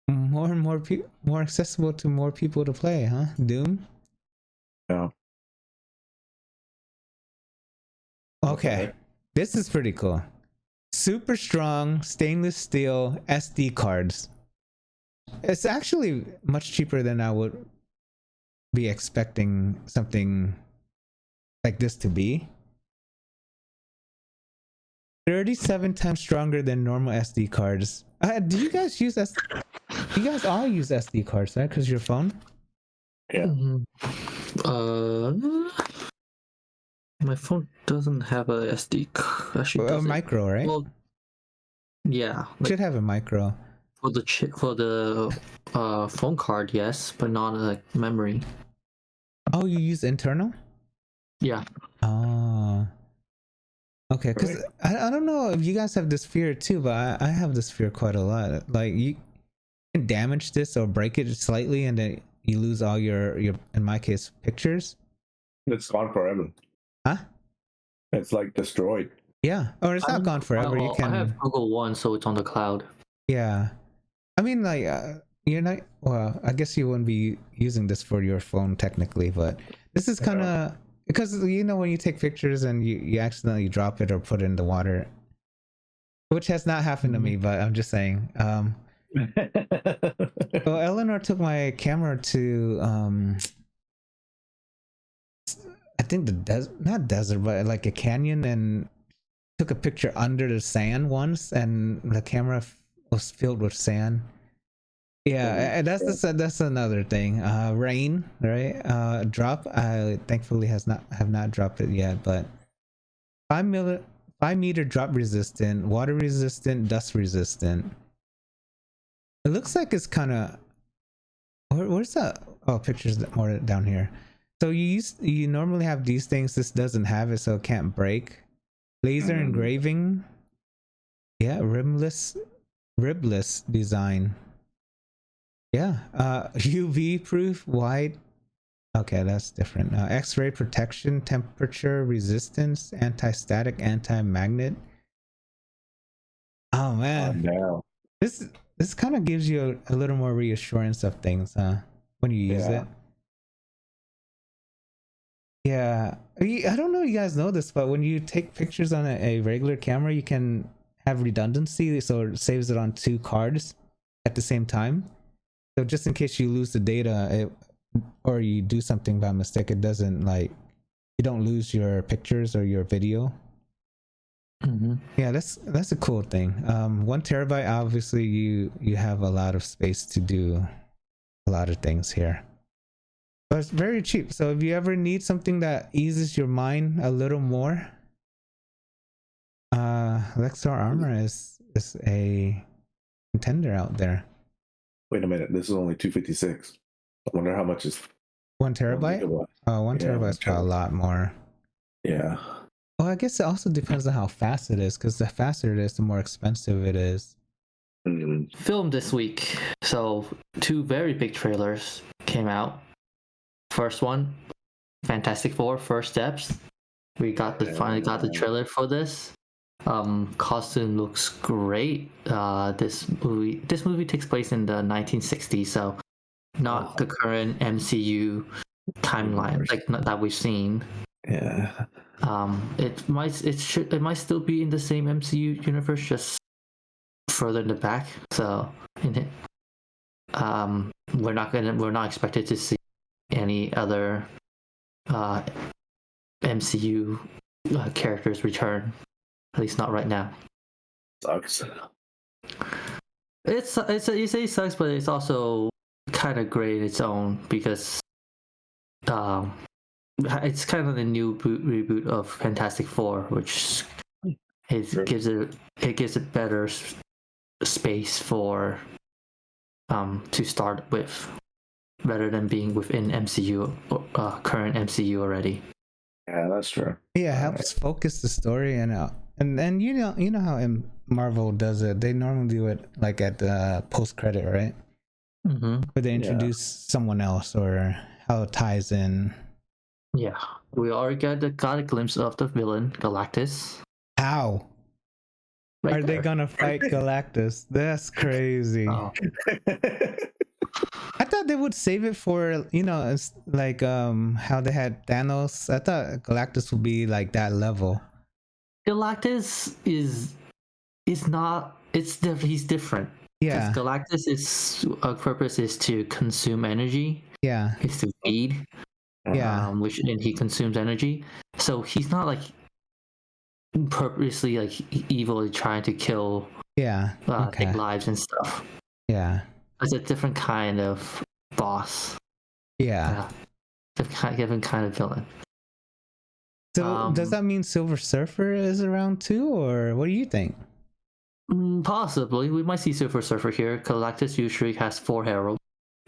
more and more people, more accessible to more people to play, huh? Doom?
Yeah.
Okay. This is pretty cool. Super strong stainless steel SD cards. It's actually much cheaper than I would be expecting something like this to be. 37 times stronger than normal SD cards. Do you guys use You guys all use SD cards, right? Because your phone.
Yeah.
My phone doesn't have a SD card. Actually,
A micro, right?
Well, yeah.
Should have a micro.
For the phone card, yes, but not a memory.
Oh, you use internal?
Yeah.
Oh. Okay, because I don't know if you guys have this fear too, but I have this fear quite a lot. Like you can damage this or break it slightly, and then you lose all your in my case pictures.
It's gone forever.
Huh?
It's like destroyed.
Yeah, or it's not gone forever. You can.
I have Google One, so it's on the cloud.
Yeah, I mean, like you're not. Well, I guess you wouldn't be using this for your phone technically, but this is kind of because you know when you take pictures and you accidentally drop it or put it in the water, which has not happened to me, but I'm just saying. Well, Eleanor took my camera to I think not desert, but like a canyon, and took a picture under the sand once, and the camera was filled with sand. Yeah, and that's another thing. Rain, right? Drop. I thankfully have not dropped it yet, but 5-meter drop resistant, water resistant, dust resistant. It looks like it's kind of. Where's that? Oh, pictures more down here. So you normally have these things. This doesn't have it, so it can't break. Laser engraving. Yeah, ribless design. Yeah, UV proof, wide. Okay, that's different. X-ray protection, temperature resistance, anti-static, anti-magnet. Oh man, this kind of gives you a little more reassurance of things, when you use it. Yeah, I don't know if you guys know this, but when you take pictures on a regular camera, you can have redundancy, so it saves it on 2 cards at the same time. So just in case you lose the data, or you do something by mistake, it doesn't you don't lose your pictures or your video. Yeah, that's a cool thing. 1 terabyte, obviously you have a lot of space to do a lot of things here. But it's very cheap. So if you ever need something that eases your mind a little more, Lexar Armor is a contender out there.
Wait a minute, this is only 256. I wonder how much is
1 terabyte? 1 terabyte is probably a lot more.
Yeah.
Well, I guess it also depends on how fast it is, because the faster it is, the more expensive it is.
Filmed this week, so 2 very big trailers came out. First one, Fantastic Four: First Steps. We finally got the trailer for this. Costume looks great. This movie takes place in the 1960s, so not the current MCU timeline that we've seen.
Yeah.
It might still be in the same MCU universe, just further in the back. So we're not expected to see any other MCU characters return, at least not right now.
Sucks.
You say it sucks, but it's also kind of great in its own, because it's kind of the new reboot of Fantastic Four, which gives it better space for to start with, rather than being within MCU, current MCU already.
Yeah, that's true.
Yeah, it helps focus the story, and then you know how Marvel does it. They normally do it like at the post credit, right? Where they introduce someone else, or how it ties in.
Yeah, we already got a glimpse of the villain, Galactus.
How? Are they gonna fight Galactus? That's crazy. Oh. I thought they would save it for, it's like how they had Thanos. I thought Galactus would be like that level.
Galactus is not. He's different.
Yeah.
Galactus' purpose is to consume energy.
Yeah.
It's to feed.
Yeah.
And he consumes energy. So he's not purposely evilly trying to kill.
Yeah.
Take lives and stuff.
Yeah.
It's a different kind of boss.
Yeah.
Different kind of villain.
So does that mean Silver Surfer is around too, or what do you think?
Possibly. We might see Silver Surfer here. Galactus usually has 4 heralds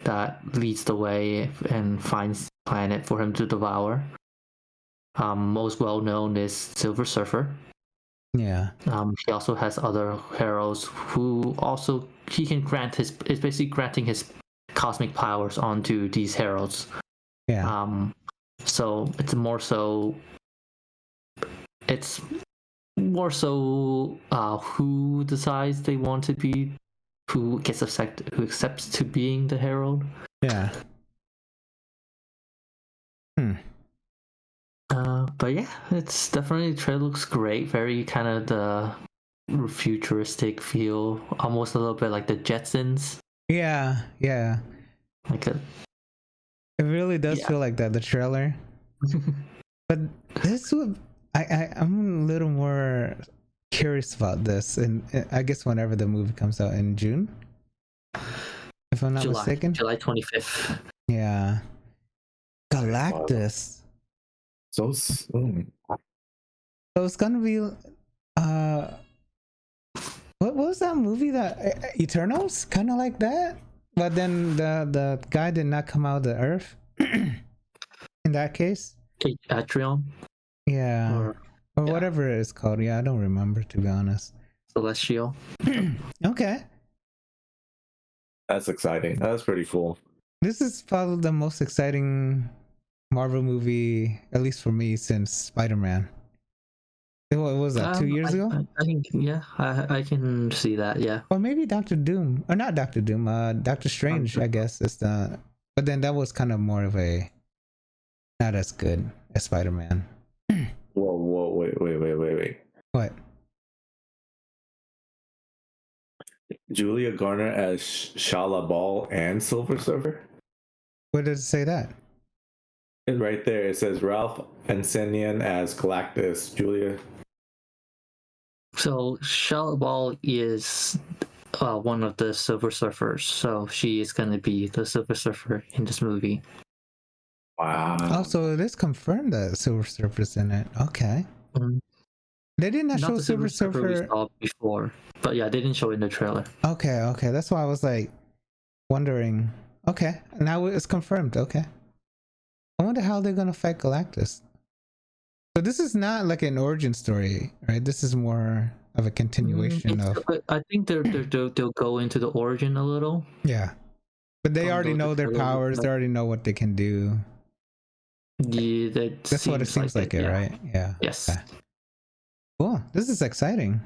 that leads the way and finds planet for him to devour. Most well known is Silver Surfer.
Yeah.
He also has other heralds who also he can grant it's basically granting his cosmic powers onto these heralds.
Yeah.
So it's more so who decides they want to be, who accepts to being the herald.
Yeah.
But yeah, it's definitely, the trailer looks great. Very kind of the futuristic feel, almost a little bit like the Jetsons.
Yeah.
Like
it really does feel like that, the trailer. But this would, I'm a little more curious about this, and I guess whenever the movie comes out in June, if I'm not mistaken.
July 25th.
Yeah. Galactus.
So soon.
So it's gonna be what was that movie, that Eternals? Kind of like that, but then the guy did not come out of the earth in that case.
Atrion?
Yeah. Or whatever it's called. Yeah, I don't remember, to be honest.
Celestial.
Okay.
That's exciting. That's pretty cool.
This is probably the most exciting Marvel movie, at least for me, since Spider-Man. What was that, 2 years ago?
I think, I can see that, yeah.
Or maybe Doctor Doom. Or not Doctor Doom, Doctor Strange, I guess. It's the, but then that was kind of more of a, not as good as Spider-Man.
Whoa, wait.
What?
Julia Garner as Shala Ball and Silver Surfer?
Where does it say that?
Right there, it says Ralph Ensenian as Galactus, Julia.
So Shala Ball is one of the Silver Surfers, so she is going to be the Silver Surfer in this movie.
Wow.
Oh, so it is confirmed that Silver Surfer's in it. Okay. They did not show
the
Silver Surfer
we saw before, but yeah, they didn't show it in the trailer.
Okay. That's why I was like wondering. Okay, now it's confirmed. Okay. I wonder how they're gonna fight Galactus. So this is not like an origin story, right? This is more of a continuation of.
I think they'll go into the origin a little.
Yeah, but they already know their powers. They already know what they can do.
Yeah,
that's what it seems like it, right? Yeah.
Yes. Okay.
Cool. This is exciting.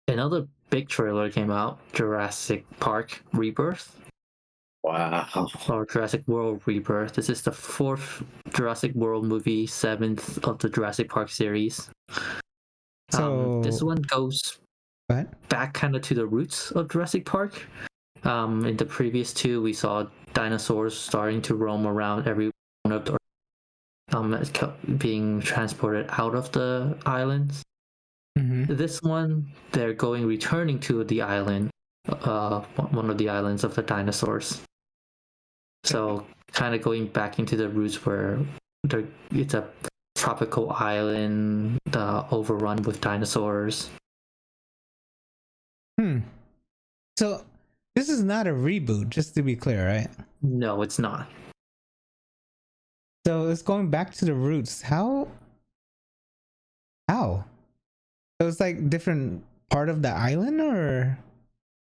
Another big trailer came out: Jurassic Park Rebirth.
Wow.
Or Jurassic World Rebirth. This is the 4th Jurassic World movie, 7th of the Jurassic Park series. So this one goes back kind of to the roots of Jurassic Park. In the previous 2, we saw dinosaurs starting to roam around every one of the being transported out of the islands. This one, they're returning to the island, one of the islands of the dinosaurs. So kind of going back into the roots where it's a tropical island overrun with dinosaurs.
So this is not a reboot, just to be clear, right?
No, it's not.
So it's going back to the roots. How? So it's like different part of the island or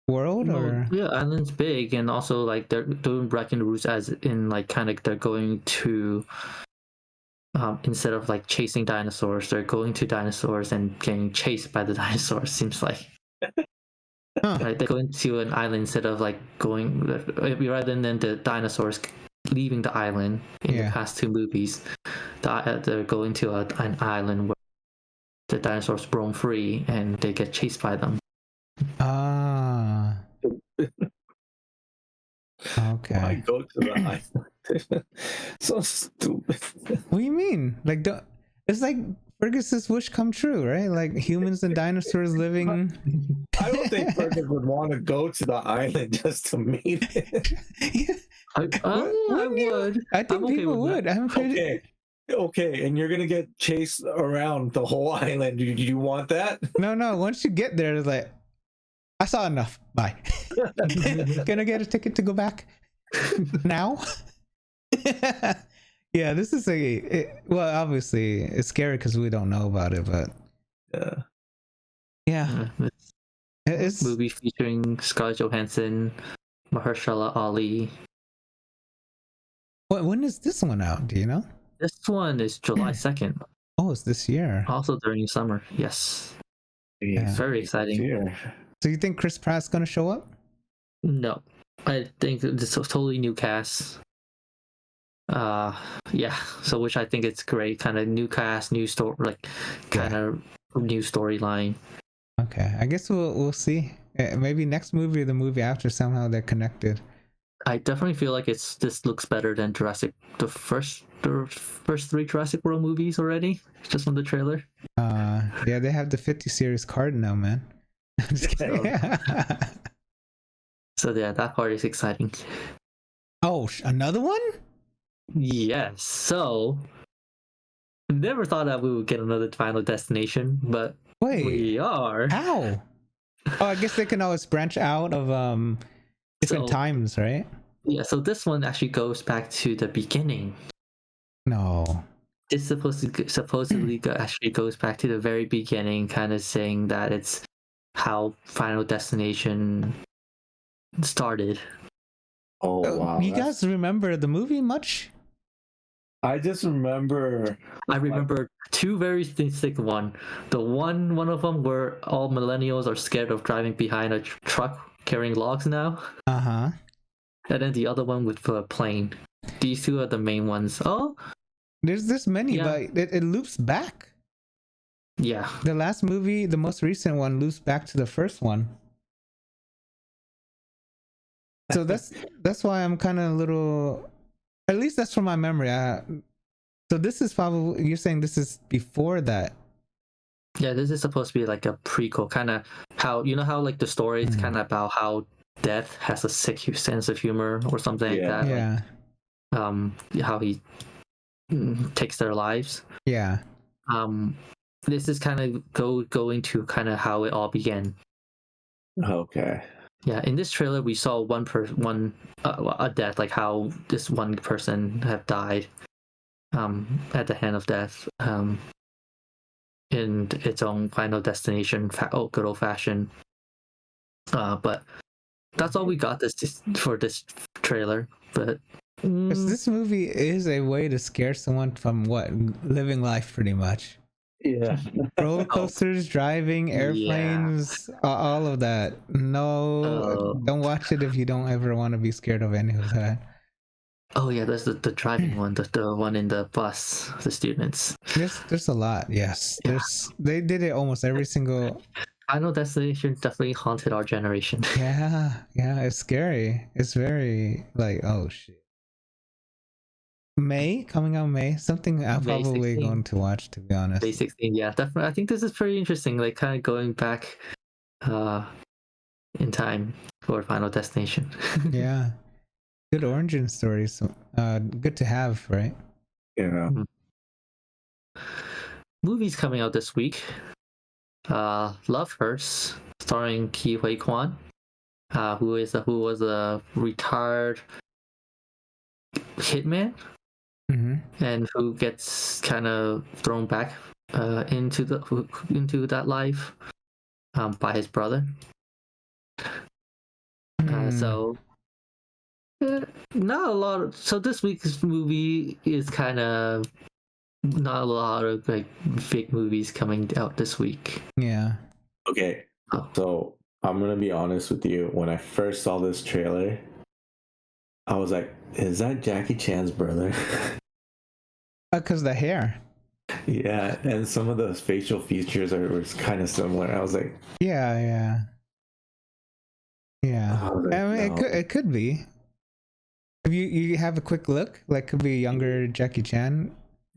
world, or
yeah, island's big, and also like they're doing back in the roots as in like kind of they're going to instead of like chasing dinosaurs, they're going to dinosaurs and getting chased by the dinosaurs. Seems like. Right, they're going to an island instead of like going rather than the dinosaurs leaving the island in the past 2 movies. They're going to an island where the dinosaurs roam free and they get chased by them.
Okay.
Why go to the island? So stupid.
What do you mean? Like it's like Fergus's wish come true, right? Like humans and dinosaurs living.
I don't think Fergus would want to go to the island just to meet it.
I would.
I think
I'm okay
people
with
would.
that.
I haven't played
Okay, and you're gonna get chased around the whole island. Do you want that?
No. Once you get there, it's like, I saw enough. Bye. Can I get a ticket to go back now? Yeah, this is well, obviously it's scary because we don't know about it, but yeah, it's
movie featuring Scarlett Johansson, Mahershala Ali.
When is this one out? Do you know?
This one is July 2nd.
Oh, it's this year.
Also during summer. Yes.
Yeah.
Very exciting.
Yeah.
So you think Chris Pratt's gonna show up?
No, I think it's a totally new cast. Yeah. So which I think it's great. Kind of new cast, new story, like kind of new storyline.
Okay, I guess we'll see. Maybe next movie or the movie after, somehow they're connected.
I definitely feel like this looks better than the first three Jurassic World movies already, just from the trailer.
Yeah, they have the 50 series card now, man. I'm just kidding.
So yeah, that part is exciting.
Oh, another one?
Yes. So never thought that we would get another Final Destination, but
wait,
we are.
How? Oh, I guess they can always branch out of different times, right?
Yeah, so this one actually goes back to the beginning.
No.
This supposedly actually goes back to the very beginning, kind of saying that it's how Final Destination started.
Oh wow!
You guys remember the movie much?
I just remember.
I remember two very distinct one. The one of them where all millennials are scared of driving behind a truck carrying logs now.
Uh-huh.
And then the other one with the plane. These two are the main ones. Oh,
there's this many, but it loops back.
Yeah.
The last movie, the most recent one, loops back to the first one. So that's why I'm kind of a little. At least that's from my memory. So this is probably, you're saying this is before that.
Yeah, this is supposed to be like a prequel, kind of how, you know how like the story is kind of about how death has a sick sense of humor or something like that.
Yeah.
Like, how he takes their lives.
Yeah.
This is kind of going to kind of how it all began.
Okay.
Yeah, in this trailer we saw a death, like how this one person have died at the hand of death in its own Final Destination good old fashioned. But that's all we got for this trailer. But
this movie is a way to scare someone from living life, pretty much.
Yeah.
Roller coasters, driving, airplanes, all of that. No, don't watch it if you don't ever want to be scared of any of that.
Oh yeah, there's the driving one, the one in the bus, the students.
There's a lot. Yes, they did it almost every single.
Final Destination definitely haunted our generation.
Yeah, it's scary. It's very like, oh shit. Coming out May, something I'm probably going to watch, to be honest.
May 16, yeah, definitely. I think this is pretty interesting, like kind of going back in time for Final Destination.
Yeah, good origin story. So good to have, right?
Yeah.
Movies coming out this week. Love Hurts, starring Ki Hui Kwan, who was a retired hitman. Mm-hmm. And who gets kind of thrown back into that life by his brother. So not a lot. So this week's movie is kind of not a lot of like big movies coming out this week.
Yeah.
Okay. So I'm gonna be honest with you. When I first saw this trailer, I was like, is that Jackie Chan's brother?
Because the hair.
Yeah, and some of the facial features were kind of similar. I was like,
yeah.
Like,
I mean,
no.
it could be. If you have a quick look, like could be a younger Jackie Chan.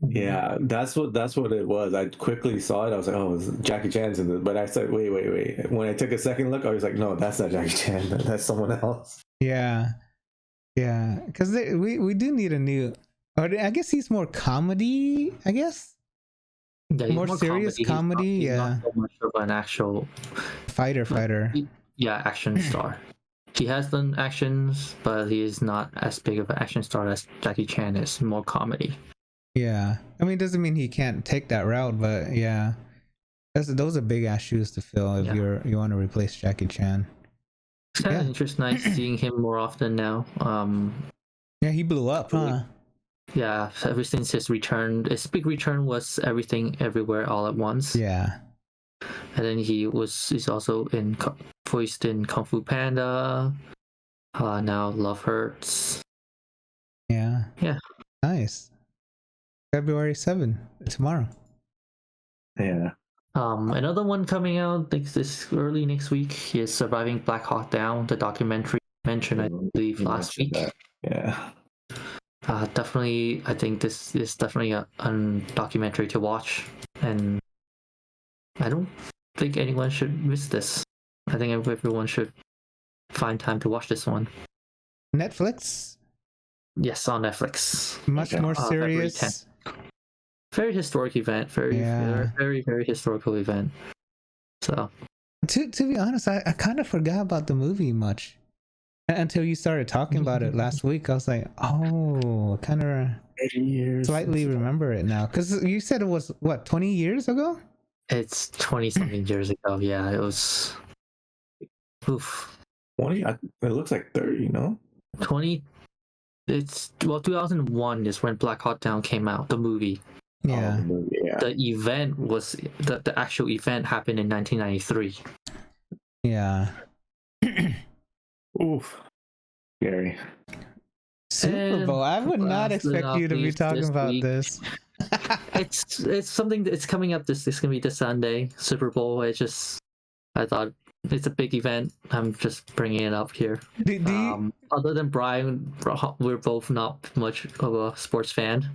Yeah, that's what it was. I quickly saw it. I was like, oh, it's Jackie Chan's in this. But I said, wait. When I took a second look, I was like, no, that's not Jackie Chan. That's someone else.
Yeah, because we do need a new. Or I guess he's more comedy. I guess
Yeah, he's
more serious comedy.
He's
Yeah,
not so much of an actual
fighter.
Yeah, action star. He has done actions, but he is not as big of an action star as Jackie Chan is. More comedy.
Yeah, I mean, it doesn't mean he can't take that route, but yeah, those are big ass shoes to fill if you want to replace Jackie Chan.
It's kind of interesting, nice seeing him more often now.
Yeah, he blew up, huh?
Yeah, ever since his return, his big return was Everything Everywhere All at Once.
Yeah,
and then he's also voiced in Kung Fu Panda. Now Love Hurts.
Yeah. Nice. February 7th, tomorrow.
Yeah.
Another one coming out this early next week is Surviving Black Hawk Down, the documentary mentioned, I believe, last week.
Yeah.
Definitely, I think this is definitely a documentary to watch, and I don't think anyone should miss this. I think everyone should find time to watch this one.
Netflix?
Yes, on Netflix.
Much more serious.
Very historic event. Very historical event. So,
to be honest, I kind of forgot about the movie much until you started talking about it last week. I was like, oh, kind of slightly remember it now, because you said it was what, 20 years ago?
It's 20-something years ago. Yeah, it was. Oof.
20. It looks like 30. No.
20. It's 2001 is when Black Hawk Down came out. The movie.
Yeah.
The event was the actual event happened in 1993.
Yeah.
Oof. Scary.
Super Bowl. I would not expect you to be talking about this.
It's something that's coming up. It's gonna be this Sunday, Super Bowl. I thought it's a big event. I'm just bringing it up here. Other than Brian, we're both not much of a sports fan.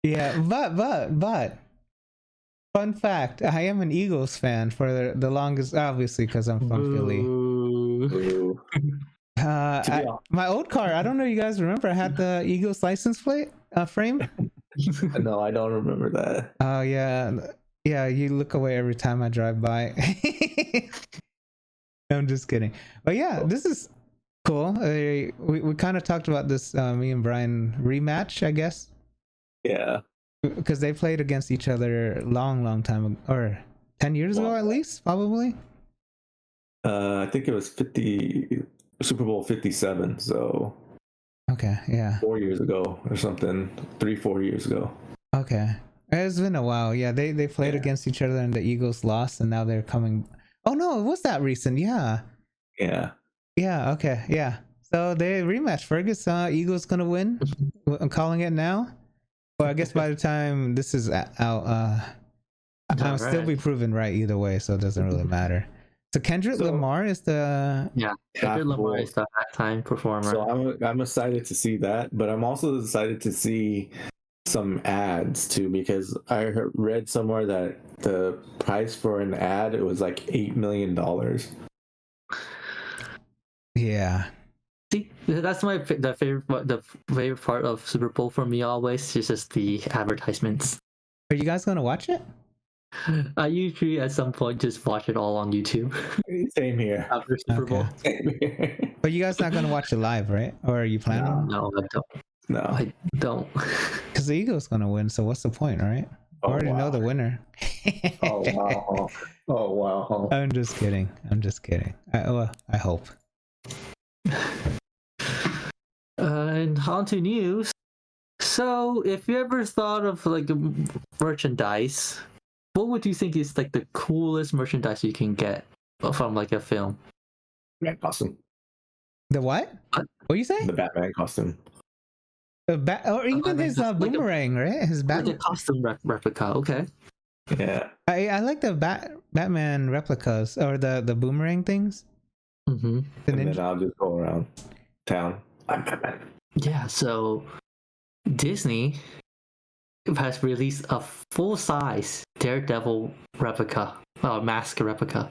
Yeah, but fun fact, I am an Eagles fan for the longest, obviously, because I'm from Philly. My old car, I don't know if you guys remember, I had the Eagles license plate frame.
No, I don't remember that.
Oh, yeah, you look away every time I drive by. I'm just kidding. But yeah, this is cool. We kind of talked about this, me and Brian rematch, I guess.
Yeah.
Because they played against each other long time ago, or 10 years ago at least, probably.
I think it was Super Bowl 57, so
okay, yeah,
4 years ago or something, 3-4 years ago.
Okay, it's been a while. Yeah, they played against each other and the Eagles lost, and now they're coming. Oh no, it was that recent. Yeah. Okay, yeah. So they rematch. Fergus, Eagles gonna win. I'm calling it now. Well, I guess by the time this is out, I'll still be proven right either way, so it doesn't really matter. So Kendrick Lamar is the
Kendrick Lamar is the halftime performer.
So I'm excited to see that, but I'm also excited to see some ads too, because I read somewhere that the price for an ad, it was like $8 million.
Yeah.
See, that's the favorite part of Super Bowl for me always. It's just the advertisements.
Are you guys gonna watch it?
I usually at some point just watch it all on YouTube.
Same here.
After Super Bowl.
Same here.
But you guys not gonna watch it live, right? Or are you planning?
No, I don't.
No,
I don't.
Because the Eagles gonna win, so what's the point, right? I already know the winner.
Oh wow! Oh wow!
I'm just kidding. I hope.
And on to news. So, if you ever thought of like merchandise, what would you think is like the coolest merchandise you can get from like a film?
Batman costume.
The what? What you say?
The Batman costume.
Or even his boomerang, right? His
like a costume replica. Okay.
Yeah.
I like the Batman replicas or the boomerang things.
Mm-hmm.
And then I'll just go around town. I'm Batman.
Yeah. So Disney has released a full-size Daredevil replica, mask replica.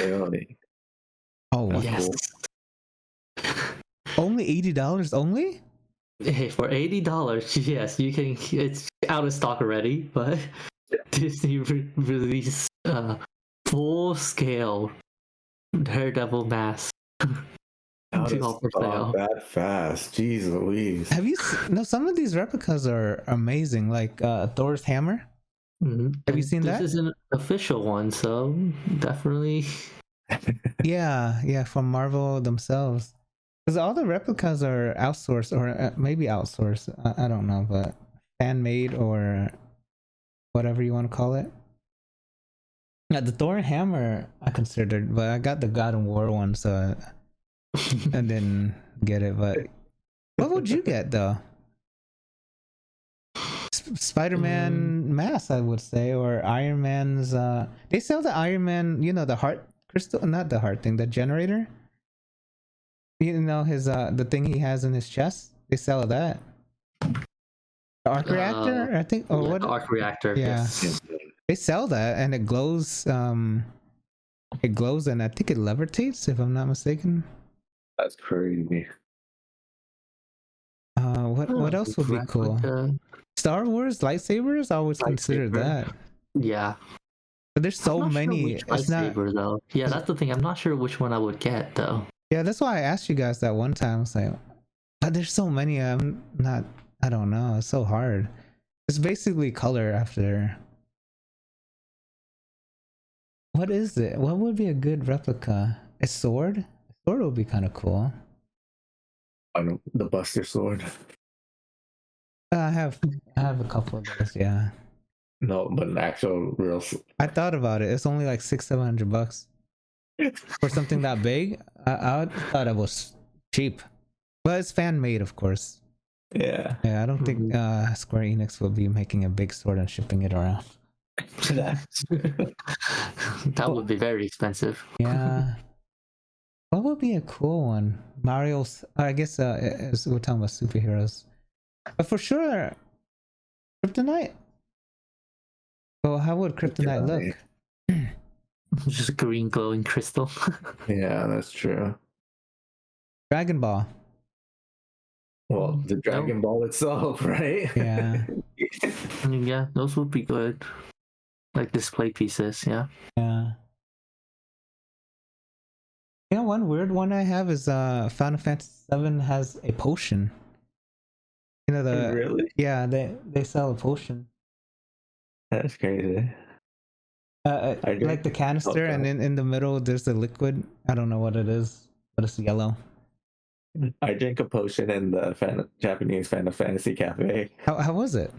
Really?
Oh, wow.
Yes.
Only $80 only?
Hey, for $80, yes, you can. It's out of stock already, but Disney released full-scale Daredevil mask.
Out of
All for
stock
sale.
that fast? Jeez Louise.
Have you seen, no, some of these replicas are amazing, like Thor's hammer.
Mm-hmm.
Have you seen that?
This is an official one, so definitely.
Yeah, from Marvel themselves. Because all the replicas are outsourced, or maybe outsourced. I don't know, but fan made or whatever you want to call it. Yeah, the Thor hammer I considered, but I got the God of War one, so I didn't get it. But what would you get though? Spider-Man mask, I would say, or Iron Man's. They sell the Iron Man, the heart crystal, not the heart thing, the generator. You know his the thing he has in his chest. They sell that. The arc reactor, I think, or what?
The arc reactor.
Yeah.
Yes.
They sell that, and it glows. It glows, and I think it levitates, if I'm not mistaken.
That's crazy.
What else would be cool? Star Wars lightsabers. I always consider that.
Yeah.
But there's so many. It's not.
Though. Yeah, that's the thing. I'm not sure which one I would get though.
Yeah, that's why I asked you guys that one time. I was like, but there's so many. I'm not. I don't know. It's so hard. It's basically color after. What is it? What would be a good replica? A sword? A sword would be kind of cool.
I know the Buster Sword.
I have a couple of those. Yeah.
No, but an actual real.
I thought about it. It's only like $600-700 for something that big. I thought it was cheap, but it's fan made, of course.
Yeah.
Yeah, I don't think Square Enix will be making a big sword and shipping it around.
That would be very expensive.
Yeah. What would be a cool one? Mario's. I guess we're talking about superheroes, but for sure, Kryptonite. Well, how would Kryptonite look?
Just a green glowing crystal.
Yeah, that's true.
Dragon Ball.
Well, the Dragon Ball itself, right?
Yeah.
I mean, yeah, those would be good. Like display pieces, yeah.
Yeah. One weird one I have is Final Fantasy VII has a potion.
Really?
Yeah, they sell a potion.
That's crazy.
Like the canister, and in the middle there's the liquid. I don't know what it is, but it's yellow.
I drank a potion in the Japanese Final Fantasy Cafe.
How was it?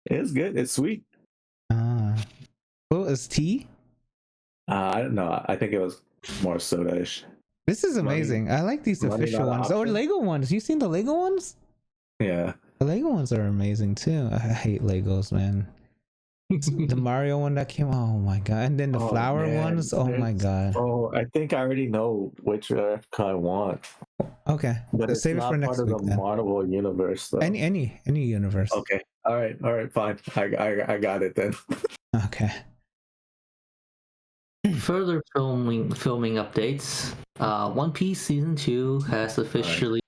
It's good. It's sweet.
Well, it's tea?
I don't know. I think it was more soda-ish.
This is amazing. I like these official ones. Or Lego ones. You seen the Lego ones?
Yeah.
The Lego ones are amazing too. I hate Legos, man. The Mario one that came, oh my god. And then the flower ones, oh my god.
Oh, I think I already know which replica I want.
Okay.
But it's
save it
not
for next
part
week
of the Marvel universe though.
Any universe.
Okay. All right, fine. I got it then.
Okay.
Further filming updates. One Piece season 2 has officially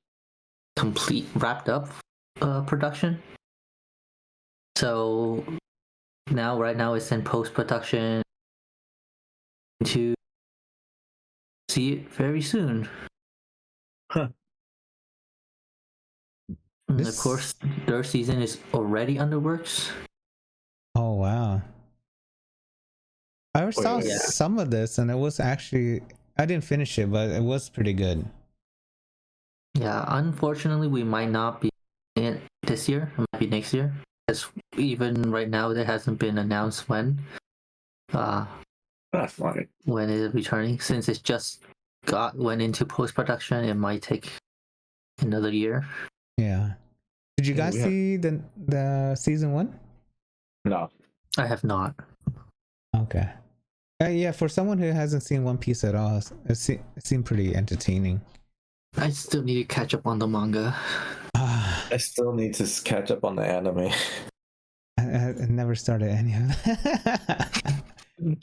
wrapped up production. So right now it's in post-production to see it very soon.
Huh.
And of course, third season is already under works.
Oh wow. I saw some of this and it was actually, I didn't finish it, but it was pretty good.
Yeah, unfortunately we might not be in it this year. It might be next year. As even right now there hasn't been announced when.
That's funny.
When it is returning. Since it just went into post-production, it might take another year.
Yeah. Did you guys see the season 1?
No.
I have not.
Okay. Yeah, for someone who hasn't seen One Piece at all, it seemed pretty entertaining.
I still need to catch up on the manga.
I still need to catch up on the anime.
never started any of that.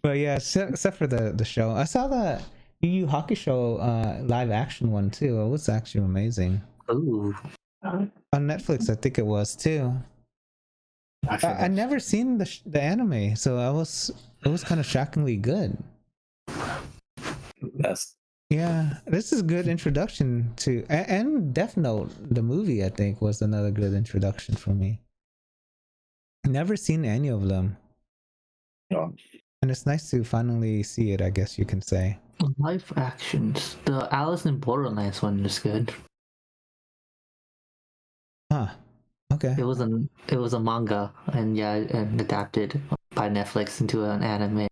But yeah, except for the show. I saw the Yu Yu Hakusho live action one too. It was actually amazing.
Ooh.
On Netflix, I think it was too. I never seen the anime, so it was kind of shockingly good. Yeah, this is a good introduction to, and Death Note, the movie, I think, was another good introduction for me. Never seen any of them.
Oh.
And it's nice to finally see it, I guess you can say.
Live actions. The Alice in Borderlands one is good.
Huh. Okay.
It was a manga and adapted by Netflix into an anime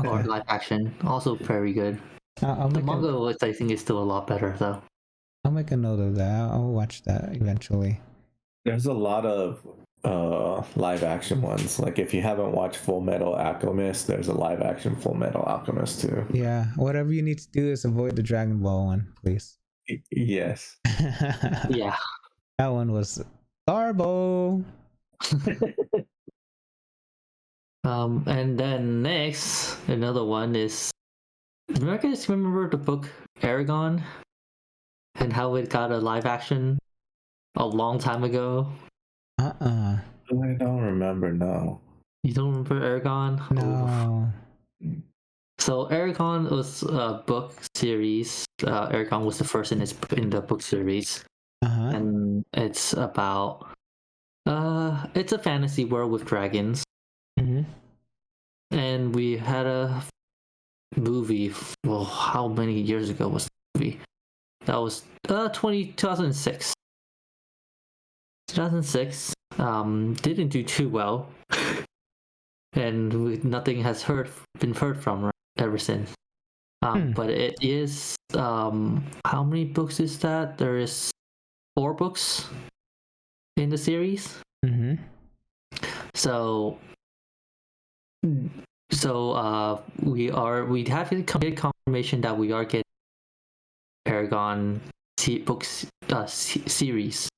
or live action. Also very good. The manga, I think, is still a lot better though.
I'll make a note of that. I'll watch that eventually.
There's a lot of live action ones. Like if you haven't watched Full Metal Alchemist, there's a live action Full Metal Alchemist too.
Yeah, whatever you need to do is avoid the Dragon Ball one, please.
Yes.
Yeah.
That one was Garbo.
And then next, another one is, do you guys remember the book Eregon and how it got a live action a long time ago?
I don't remember. No.
You don't remember Eregon?
No.
Oh. So Eregon was a book series. Eregon was the first in the book series, and it's about it's a fantasy world with dragons. And we had a movie. Well, how many years ago was the movie? That was 2006. 2006. Didn't do too well, and nothing has been heard from ever since. But it is how many books is that? There is 4 books in the series. So we have complete confirmation that we are getting Eregon books series.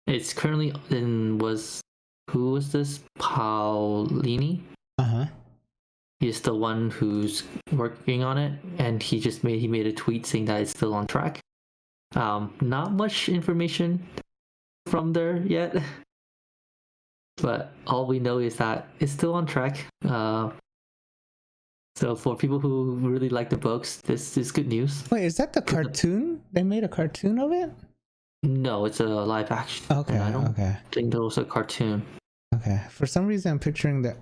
It's currently who was this? Paulini? He's the one who's working on it, and he made a tweet saying that it's still on track. Not much information from there yet, but all we know is that it's still on track. So for people who really like the books, this is good news.
Wait, is that the cartoon? They made a cartoon of it?
No, it's a live action.
Okay,
I don't think there was a cartoon.
Okay, for some reason I'm picturing the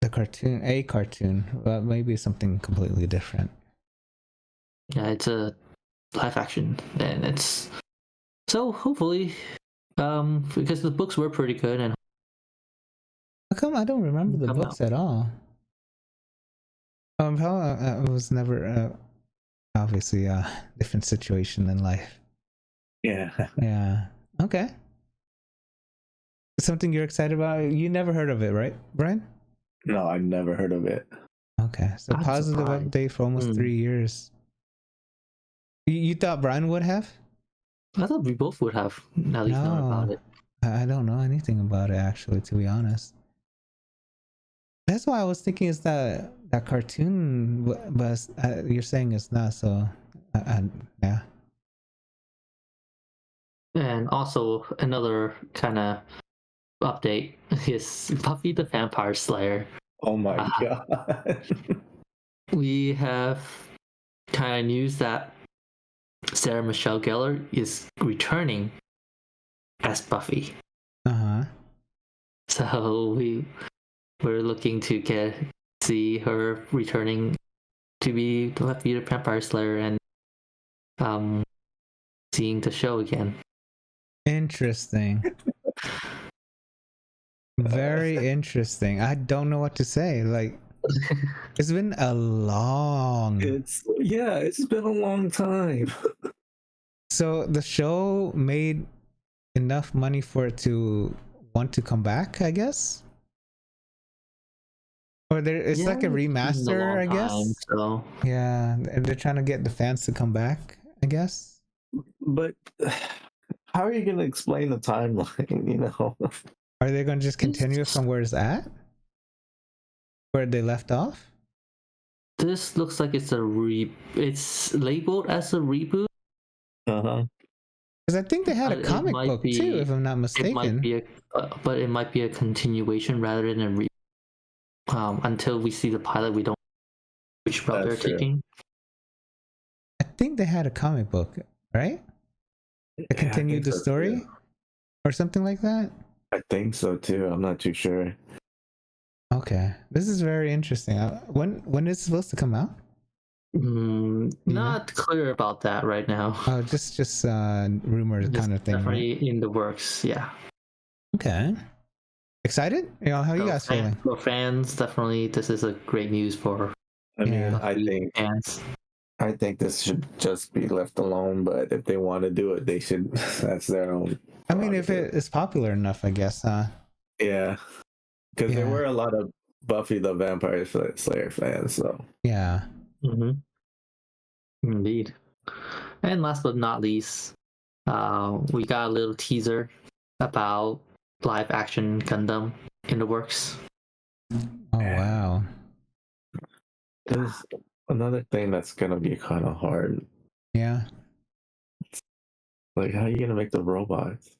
cartoon, but maybe something completely different.
Yeah, it's a live action, and it's so hopefully, because the books were pretty good, and
how come I don't remember the books at all? I was never obviously a different situation in life. Yeah. Okay. Something you're excited about? You never heard of it, right, Brian?
No, I've never heard of it.
Okay, so
I'm
positive
surprised.
update for almost 3 years. You thought Brian would have?
I thought we both would have at least known about it.
I don't know anything about it, actually, to be honest. That's why I was thinking it's that cartoon, but you're saying it's not, so yeah.
And also another kind of update is Buffy the Vampire Slayer.
Oh my god.
We have kind of news that Sarah Michelle Gellar is returning as Buffy. So we're looking to see her returning to be Buffy the Vampire Slayer and seeing the show again.
Interesting. Very interesting. I don't know what to say. Like, it's been a long.
It's been a long time.
So the show made enough money for it to want to come back, I guess. Or it's like a remaster, I guess.
So.
Yeah, they're trying to get the fans to come back, I guess.
But how are you going to explain the timeline?
Are they going to just continue from where it's at? Where they left off?
This looks like it's it's labeled as a reboot.
Uh-huh.
Because I think they had a comic book too, if I'm not mistaken.
It might be but it might be a continuation rather than a reboot. Until we see the pilot, we don't know which route they're taking.
I think they had a comic book, right? That continued the story, or something like that.
I think so too. I'm not too sure.
Okay, this is very interesting. When is it supposed to come out?
Not clear about that right now.
Oh, just rumors kind of thing.
Definitely
right?
in the works. Yeah.
Okay. Excited? How you guys feeling?
For fans, definitely this is a great news for.
I mean, I think
fans.
I think this should just be left alone. But if they want to do it, they should. That's their own.
I mean, if it is popular enough, I guess.
Yeah, because there were a lot of Buffy the Vampire Slayer fans. So
yeah.
Mm-hmm. Indeed. And last but not least, we got a little teaser about live action Gundam in the works.
Oh wow.
There's another thing that's gonna be kind of hard.
Yeah.
Like, how are you gonna make the robots?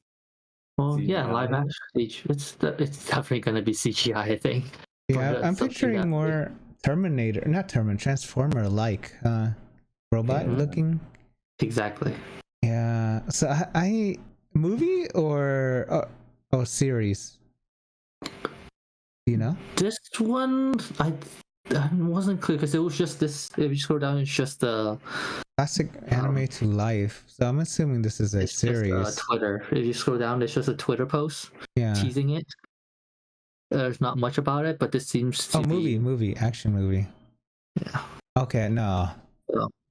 Well,
CGI?
yeah, live action. It's definitely gonna be CGI, I think.
Yeah, I'm picturing more Transformer-like robot looking.
Exactly.
Yeah. So I movie or series? You know?
This one I wasn't clear because it was just this. If you scroll down, it's just the
classic anime to life. So I'm assuming this is a series.
Just, Twitter. If you scroll down, it's just a Twitter post teasing it. There's not much about it, but this seems to be
action movie.
Yeah.
Okay, no.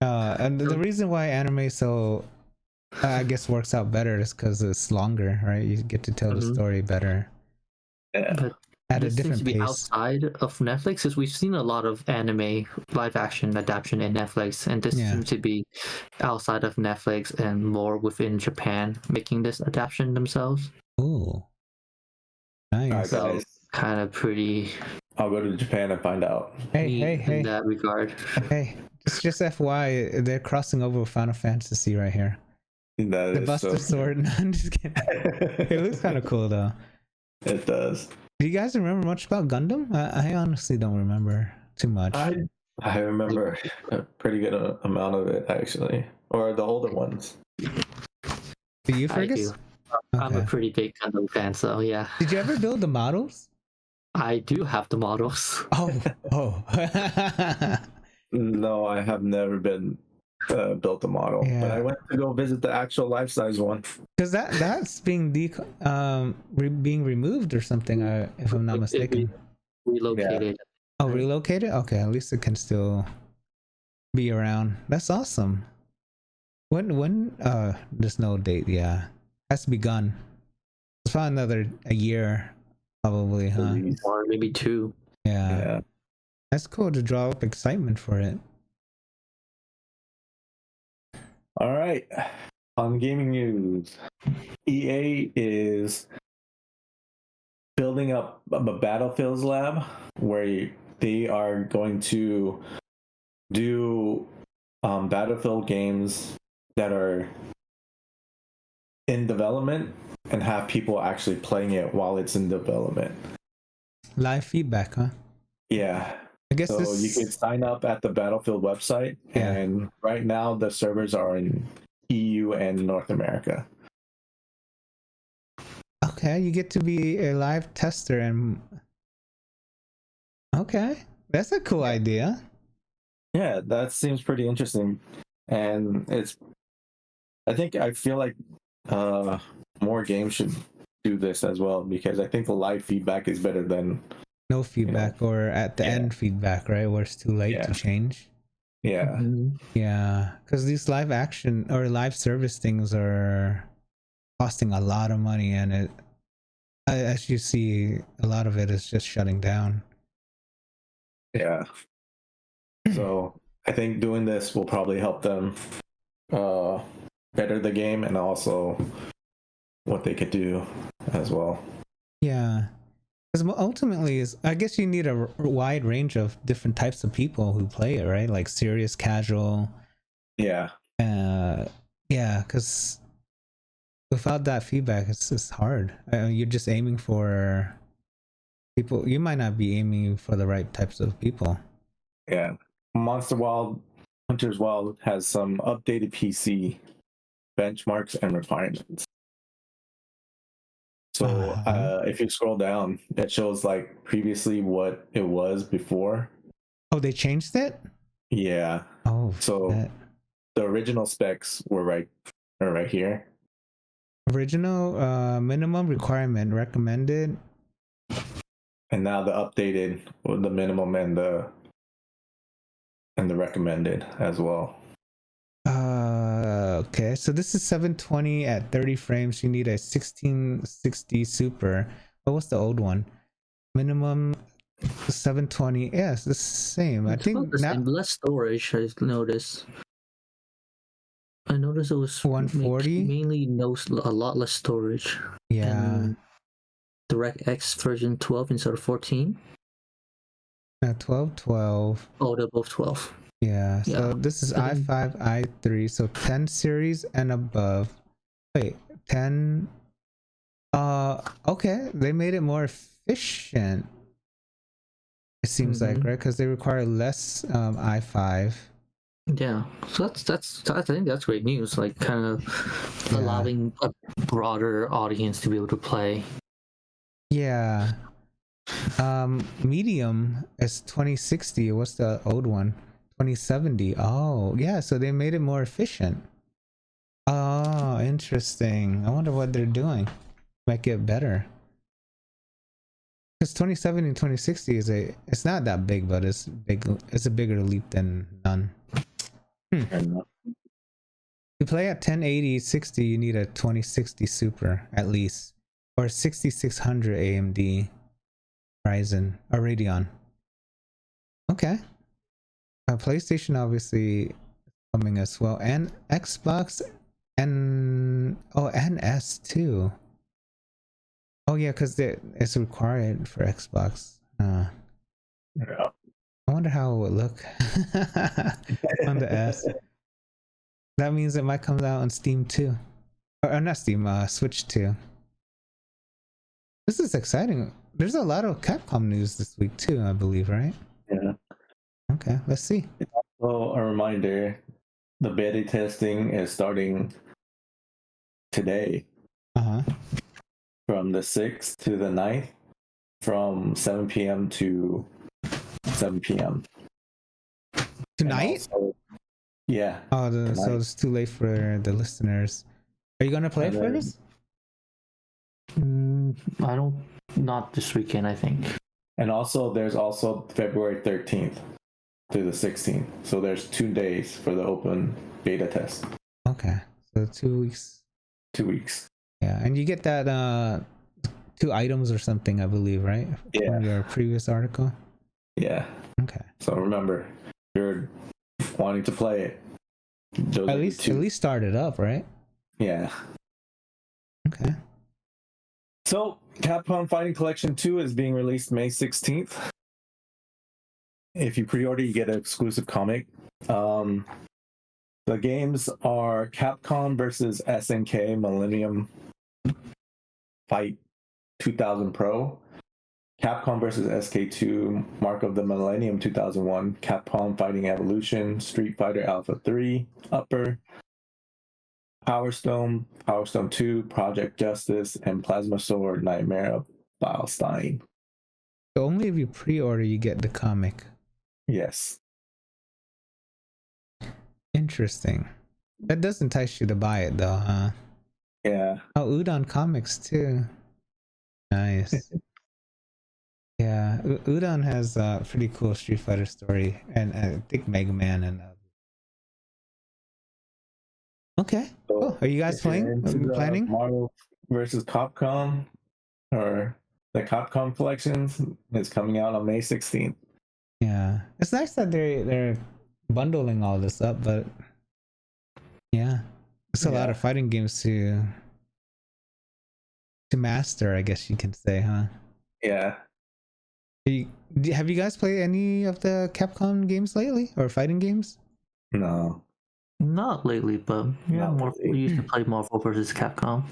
And the reason why anime so I guess works out better is because it's longer, right? You get to tell the story better.
Yeah.
But
at a
this
different
seems to be
pace.
outside of Netflix, because we've seen a lot of anime live action adaptation in Netflix, and this seems to be outside of Netflix and more within Japan making this adaptation themselves.
Ooh. Nice.
So kind of pretty.
I'll go to Japan and find out.
Hey.
In that regard.
Hey, just FYI, they're crossing over with Final Fantasy right here. The Buster Sword. No, I'm just kidding. It looks kind of cool though.
It does.
Do you guys remember much about Gundam? I honestly don't remember too much.
I remember a pretty good amount of it actually, or the older ones.
Do you, Fergus?
I'm a pretty big Gundam fan, so yeah.
Did you ever build the models?
I do have the models.
Oh.
No, I have never been built a model, but I went to go visit the actual life-size one.
Because that's being being removed or something, if I'm not mistaken.
Relocated.
Oh, relocated? Okay, at least it can still be around. That's awesome. When there's no date, has begun. It's probably a year, probably, huh?
Or maybe 2.
Yeah. That's cool to draw up excitement for it.
All right. On gaming news, EA is building up a Battlefields lab where they are going to do Battlefield games that are in development and have people actually playing it while it's in development.
Live feedback, huh?
Yeah.
I guess
so you could sign up at the Battlefield website, and right now the servers are in EU and North America.
Okay, you get to be a live tester, and okay, that's a cool idea.
Yeah, that seems pretty interesting, and I feel like more games should do this as well, because I think the live feedback is better than
no feedback, or at the end feedback, right, where it's too late to change.
Yeah.
Yeah, because these live action or live service things are costing a lot of money, and as you see, a lot of it is just shutting down.
Yeah. So I think doing this will probably help them better the game, and also what they could do as well.
Yeah. Because ultimately, is I guess you need a wide range of different types of people who play it, right? Like serious, casual.
Yeah.
Yeah, because without that feedback, it's hard. You're just aiming for people. You might not be aiming for the right types of people.
Yeah. Hunter's Wild has some updated PC benchmarks and requirements. So if you scroll down, it shows like previously what it was before.
Oh, they changed it?
Yeah.
Oh,
so the original specs were right here.
Original minimum requirement recommended.
And now the updated, the minimum and the recommended as well.
Okay, so this is 720 at 30 frames. You need a 1660 Super. What was the old one? Minimum 720. Yes, the same. I think
now less storage. I noticed it was
140.
Mainly a lot less storage.
Yeah.
DirectX version 12 instead of 14.
12.
Oh, they're both 12.
Yeah. So this is i5, i3. So 10 series and above. Wait, 10. Okay. They made it more efficient. It seems like, right? Because they require less i5.
Yeah, so that's I think that's great news. Like, kind of allowing a broader audience to be able to play.
Yeah. Medium is 2060. What's the old one? 2070. Oh, yeah. So they made it more efficient. Oh, interesting. I wonder what they're doing. Might get better. Because 2070 and 2060 it's not that big, but it's big. It's a bigger leap than none. To play at 1080 60, you need a 2060 Super at least, or 6600 AMD Ryzen or Radeon. Okay. PlayStation obviously coming as well, and Xbox, and S too. Oh yeah, because it's required for Xbox.
Yeah.
I wonder how it would look on the S. That means it might come out on Steam too. Or not Steam, Switch too. This is exciting. There's a lot of Capcom news this week too, I believe, right?
Yeah.
Okay, let's see.
Well, a reminder, the beta testing is starting today. From the 6th to the 9th, from 7 p.m. to 7 p.m.
Tonight?
Also, yeah.
Oh, so it's too late for the listeners. Are you gonna play first?
Not this weekend, I think.
And also, there's also February 13th to the 16th. So there's 2 days for the open beta test.
Okay, so 2 weeks.
2 weeks.
Yeah, and you get that 2 items or something, I believe, right?
Yeah.
From your previous article.
Yeah.
Okay.
So remember, if you're wanting to play it,
at least start it up, right?
Yeah.
Okay.
So Capcom Fighting Collection 2 is being released May 16th. If you pre-order, you get an exclusive comic. The games are Capcom versus SNK Millennium Fight 2000 Pro, Capcom versus SK2 Mark of the Millennium 2001, Capcom Fighting Evolution, Street Fighter Alpha 3 Upper, Power Stone 2, Project Justice, and Plasma Sword Nightmare of Beilstein.
So only if you pre-order, you get the comic.
Yes.
Interesting. That does entice you to buy it though, huh?
Yeah.
Oh, Udon comics too. Nice. Yeah, Udon has a pretty cool Street Fighter story, and I think Mega Man and. Okay.
So
are you guys playing? Are you planning?
Marvel versus Capcom, or the Capcom collections, is coming out on May 16th.
Yeah, it's nice that they're bundling all this up, but yeah, it's a lot of fighting games to to master, I guess you can say, huh?
Yeah.
Have you guys played any of the Capcom games lately, or fighting games?
No.
Not lately, but yeah, we used to play Marvel versus Capcom.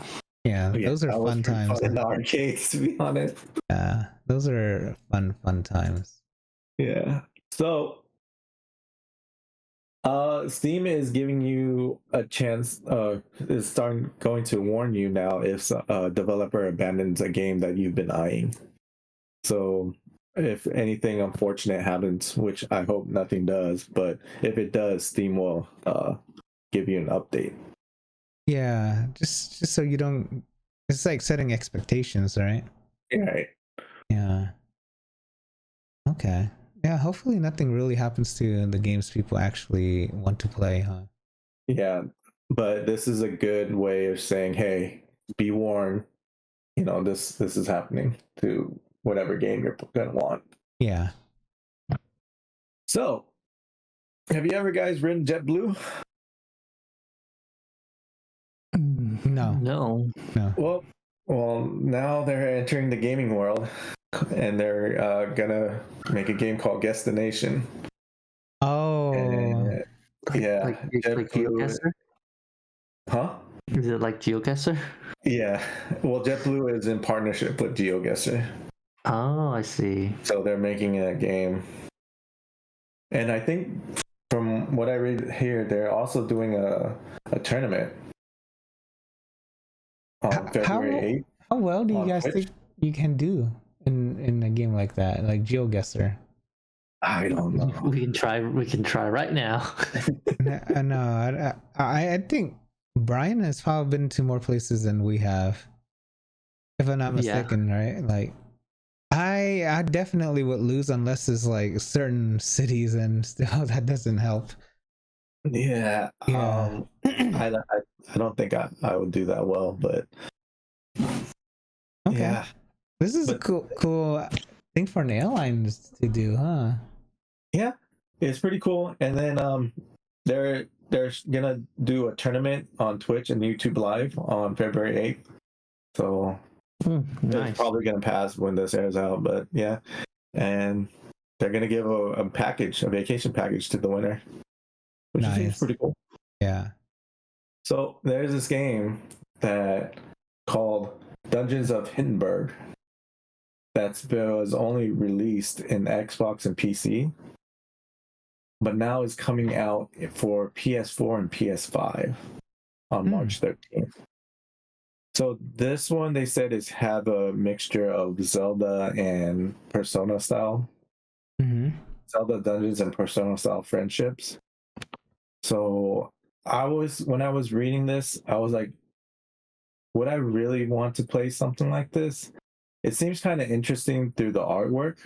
Yeah, those are fun times.
Fun in the arcades, to be honest.
Yeah, those are fun times.
Yeah. So, Steam is giving you a chance. Is going to warn you now if a developer abandons a game that you've been eyeing. So, if anything unfortunate happens, which I hope nothing does, but if it does, Steam will give you an update.
Yeah, just so you don't. It's like setting expectations, right?
Right.
Yeah. Okay. Yeah, hopefully nothing really happens to the games people actually want to play, huh?
Yeah, but this is a good way of saying, hey, be warned, this is happening to whatever game you're gonna want.
Yeah.
So, have you ever guys ridden JetBlue?
No.
Well, now they're entering the gaming world, and they're gonna make a game called Destination.
Oh.
And, yeah.
Like GeoGuessr?
Huh?
Is it like GeoGuessr?
Yeah. Well, JetBlue is in partnership with GeoGuessr.
Oh, I see.
So they're making a game. And I think from what I read here, they're also doing a tournament on February 8th.
How well do you guys
Twitch.
think you can do in a game like that, like GeoGuessr?
I don't know.
We can try right now.
No, I think Brian has probably been to more places than we have, if I'm not mistaken, right? Like, I definitely would lose unless it's like certain cities, and still that doesn't help.
Yeah.
Yeah.
I don't think I would do that well, but
okay.
Yeah.
This is a cool thing for an airline to do, huh?
Yeah, it's pretty cool. And then they're gonna do a tournament on Twitch and YouTube Live on February 8th. So
Nice.
it's probably gonna pass when this airs out, but yeah. And they're gonna give a vacation package to the winner, which is pretty cool.
Yeah.
So there's this game that called Dungeons of Hinterberg that was only released in Xbox and PC, but now is coming out for PS4 and PS5 on March 13th. So this one, they said, have a mixture of Zelda and Persona style.
Mm-hmm.
Zelda Dungeons and Persona style friendships. So when I was reading this, I was like, would I really want to play something like this? It seems kind of interesting through the artwork.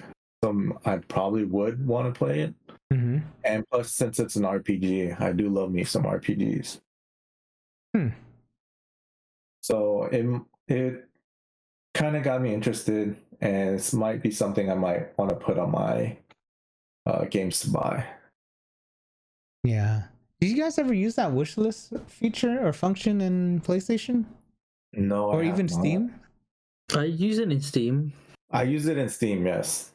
So I probably would want to play it.
Mm-hmm.
And plus, since it's an RPG, I do love me some RPGs. So it kind of got me interested, and it might be something I might want to put on my games to buy.
Yeah. Did you guys ever use that wishlist feature or function in PlayStation?
No.
Or even Steam?
I use it in Steam.
I use it in Steam, yes.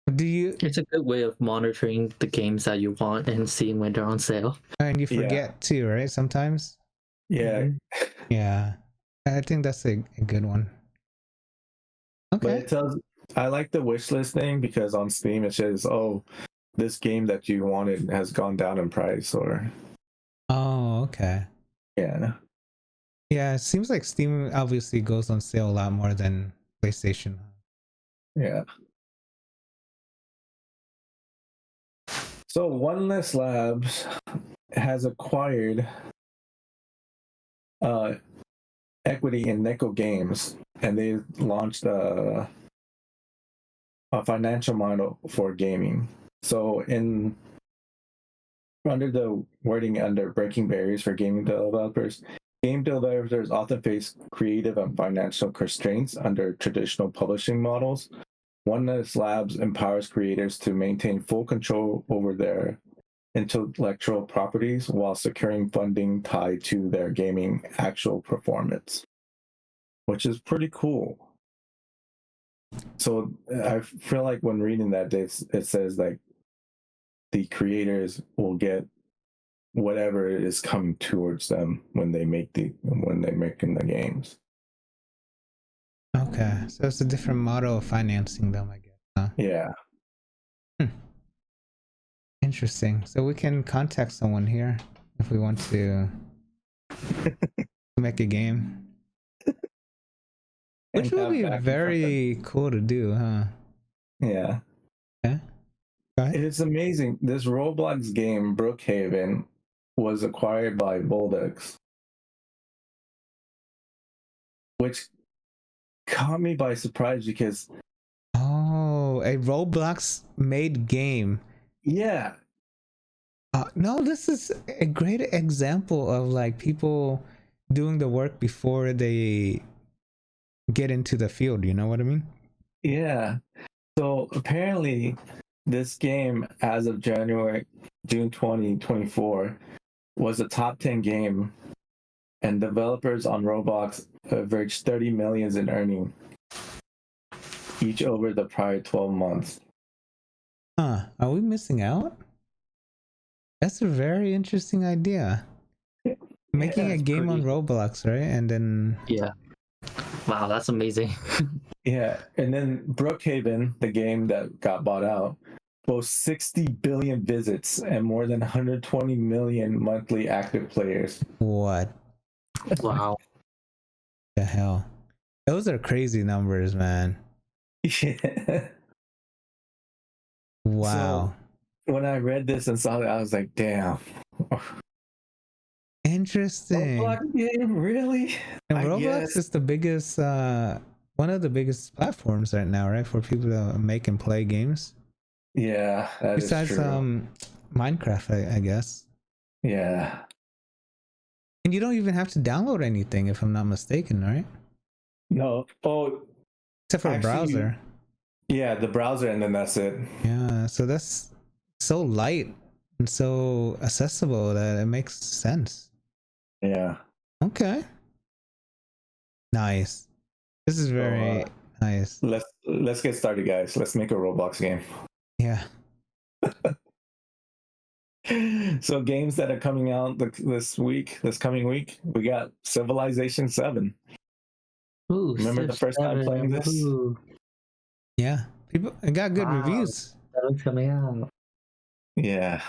It's a good way of monitoring the games that you want and seeing when they're on sale.
And you forget too, right? Sometimes.
Yeah.
Yeah. I think that's a good one. Okay.
But I like the wish list thing because on Steam it says, oh, this game that you wanted has gone down in price, or.
Oh, okay.
Yeah.
Yeah, it seems like Steam obviously goes on sale a lot more than PlayStation.
Yeah. So Oneness Labs has acquired equity in Neko Games, and they launched a financial model for gaming. So under the wording under breaking barriers for gaming developers, game developers often face creative and financial constraints under traditional publishing models. Oneness Labs empowers creators to maintain full control over their intellectual properties while securing funding tied to their gaming actual performance. which is pretty cool. So I feel like when reading that, it says like the creators will get whatever is coming towards them when they're making the games.
Okay, so it's a different model of financing them, I guess. Huh?
Yeah.
Interesting. So we can contact someone here if we want to make a game. Which would be very cool to do, huh?
Yeah.
Okay. Right.
It's amazing. This Roblox game, Brookhaven, was acquired by Voldex, which caught me by surprise because...
Oh, a Roblox made game.
Yeah.
No, this is a great example of like people doing the work before they get into the field, you know what I mean?
Yeah. So apparently this game, as of June 2024, was a top 10 game, and developers on Roblox averaged 30 million in earning each over the prior 12 months.
Huh, are we missing out? That's a very interesting idea. Making a game on Roblox, right? And then...
Yeah. Wow, that's amazing.
Yeah, and then Brookhaven, the game that got bought out, boasts 60 billion visits and more than 120 million monthly active players.
What?
Wow.
The hell? Those are crazy numbers, man.
Yeah.
Wow.
So, when I read this and saw that, I was like, damn.
Interesting.
Roblox game, really?
And Roblox is the biggest, one of the biggest platforms right now, right? For people to make and play games.
Yeah,
besides
is true.
Minecraft, I guess.
Yeah.
And you don't even have to download anything, if I'm not mistaken, right?
No. Oh,
except for a browser.
Yeah, the browser, and then that's it.
Yeah, so that's so light and so accessible that it makes sense.
Yeah.
Okay. Nice. This is very nice.
Let's get started, guys. Let's make a Roblox game.
Yeah.
So games that are coming out this coming week, we got Civilization 7.
Ooh,
remember the first time playing this?
Ooh.
Yeah, it got good reviews.
That's coming out.
Yeah.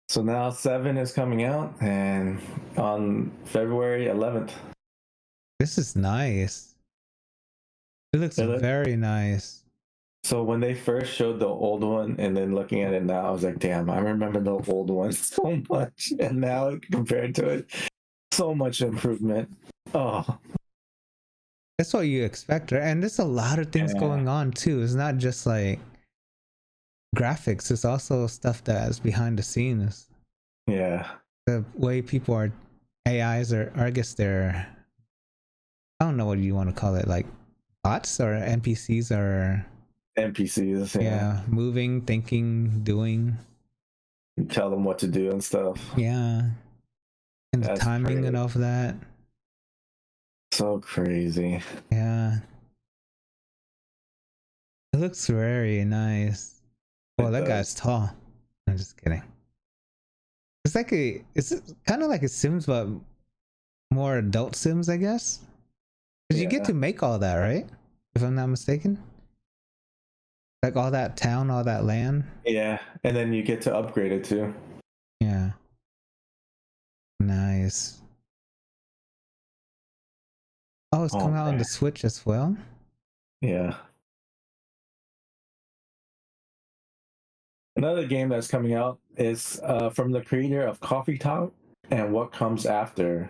So now 7 is coming out, and on February 11th.
This is nice. It looks very nice.
So when they first showed the old one, and then looking at it now, I was like, damn, I remember the old one so much. And now compared to it, so much improvement. Oh.
That's what you expect, right? And there's a lot of things going on too. It's not just like graphics, it's also stuff that's behind the scenes.
Yeah.
The way people are AIs, or I guess they're, I don't know what you want to call it, like bots or NPCs or
NPCs.
Yeah, moving, thinking, doing.
You tell them what to do and stuff.
Yeah. And the timing and all of that.
So crazy.
Yeah. It looks very nice. Well, that guy's tall. I'm just kidding. It's like it's kind of like a Sims, but more adult Sims, I guess. Because you get to make all that, right? If I'm not mistaken. Like all that town, all that land.
Yeah, and then you get to upgrade it too.
Yeah. Nice. Oh, it's coming out on the Switch as well?
Yeah. Another game that's coming out is from the creator of Coffee Talk and What Comes After.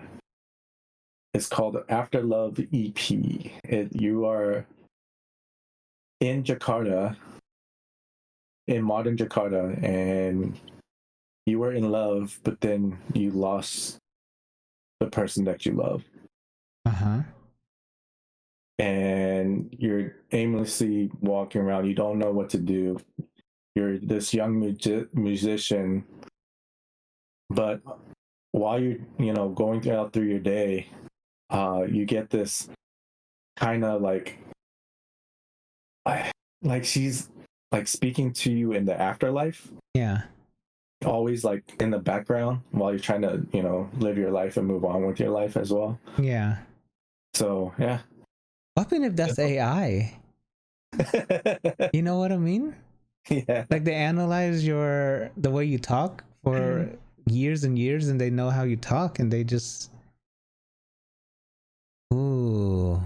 It's called After Love EP. You are in Jakarta, in modern Jakarta, and you were in love, but then you lost the person that you love.
Uh-huh.
And you're aimlessly walking around. You don't know what to do. You're this young musician, but while you're, going out through your day, you get this kind of like she's like speaking to you in the afterlife.
Yeah.
Always like in the background while you're trying to, live your life and move on with your life as well.
Yeah.
So yeah.
What if that's AI? You know what I mean?
Yeah.
Like they analyze the way you talk for years and years, and they know how you talk, and they just ooh.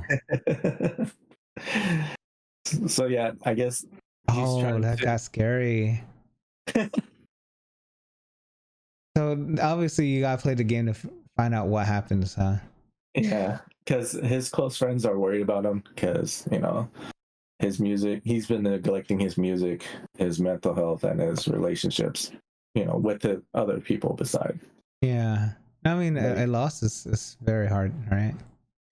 So yeah, I guess.
That got scary. So obviously you gotta play the game to find out what happens, huh?
Yeah, because his close friends are worried about him because his music. He's been neglecting his music, his mental health, and his relationships. With the other people beside.
Yeah, I mean, a loss is very hard, right?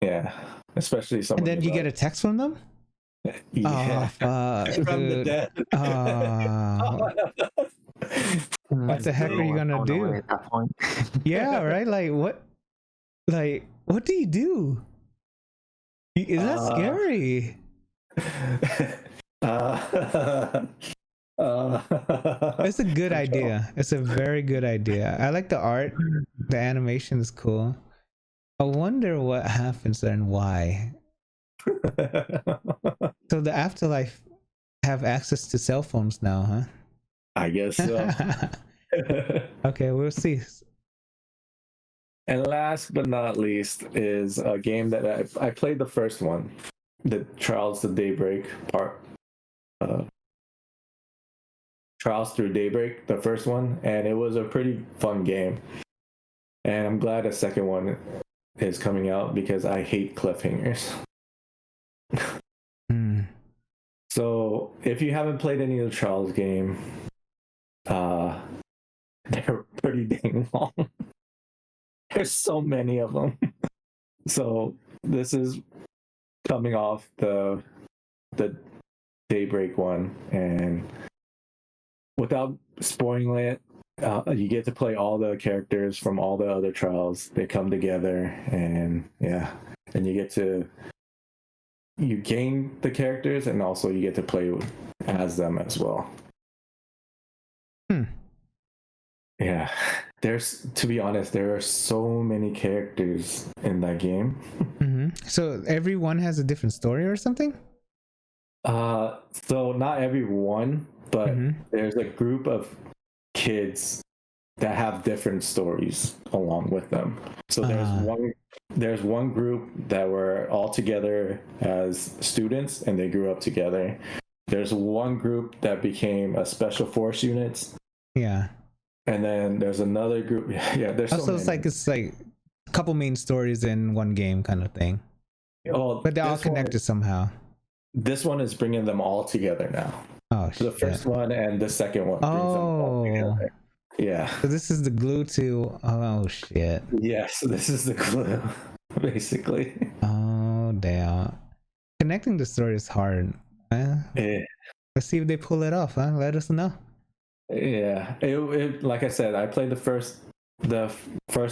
Yeah, especially someone.
And then you get a text from them.
Yeah, from the dead.
What the heck are you gonna do?
At that point.
Yeah, right. Like what? Like what do you do? Is that scary? It's a good idea. It's a very good idea. I like the art. The animation is cool. I wonder what happens and why. So the afterlife have access to cell phones now, huh?
I guess so.
Okay, we'll see.
And last but not least is a game that I played the first one, the Trials of Daybreak part. Trials Through Daybreak, the first one, and it was a pretty fun game. And I'm glad a second one is coming out because I hate cliffhangers. So if you haven't played any of the Trials game, they're pretty dang long. There's so many of them. So this is coming off the Daybreak one, and without spoiling it, you get to play all the characters from all the other Trials. They come together, and and you gain the characters, and also you get to play as them as well. Yeah, to be honest, there are so many characters in that game.
So everyone has a different story or something?
So not everyone, but there's a group of kids that have different stories along with them. So there's one group that were all together as students and they grew up together. There's one group that became a special force units.
Yeah.
And then there's another group. Yeah, there's so many.
It's like a couple main stories in one game kind of thing.
Oh,
but they're all connected somehow.
This one is bringing them all together now.
Oh,
so the first one and the second one brings them all together. Yeah.
So this is the glue to. Oh shit.
Yes, this is the glue, basically.
Oh damn. Connecting the story is hard. Let's see if they pull it off. Huh? Let us know.
Yeah, it like I said, I played the first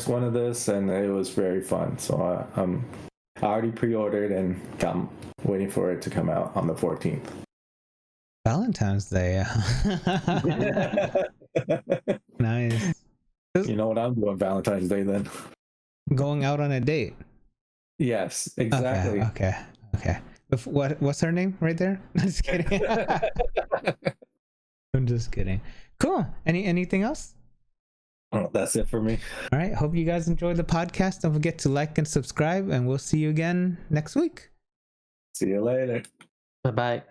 one of this, and it was very fun. So I already pre-ordered and I'm waiting for it to come out on the 14th.
Valentine's Day. Nice.
You know what I'm doing Valentine's Day then?
Going out on a date.
Yes, exactly.
Okay. What's her name right there? I'm just kidding. I'm just kidding. Cool. Anything else?
Oh, that's it for me.
All right. Hope you guys enjoyed the podcast. Don't forget to like and subscribe, and we'll see you again next week.
See you later.
Bye-bye.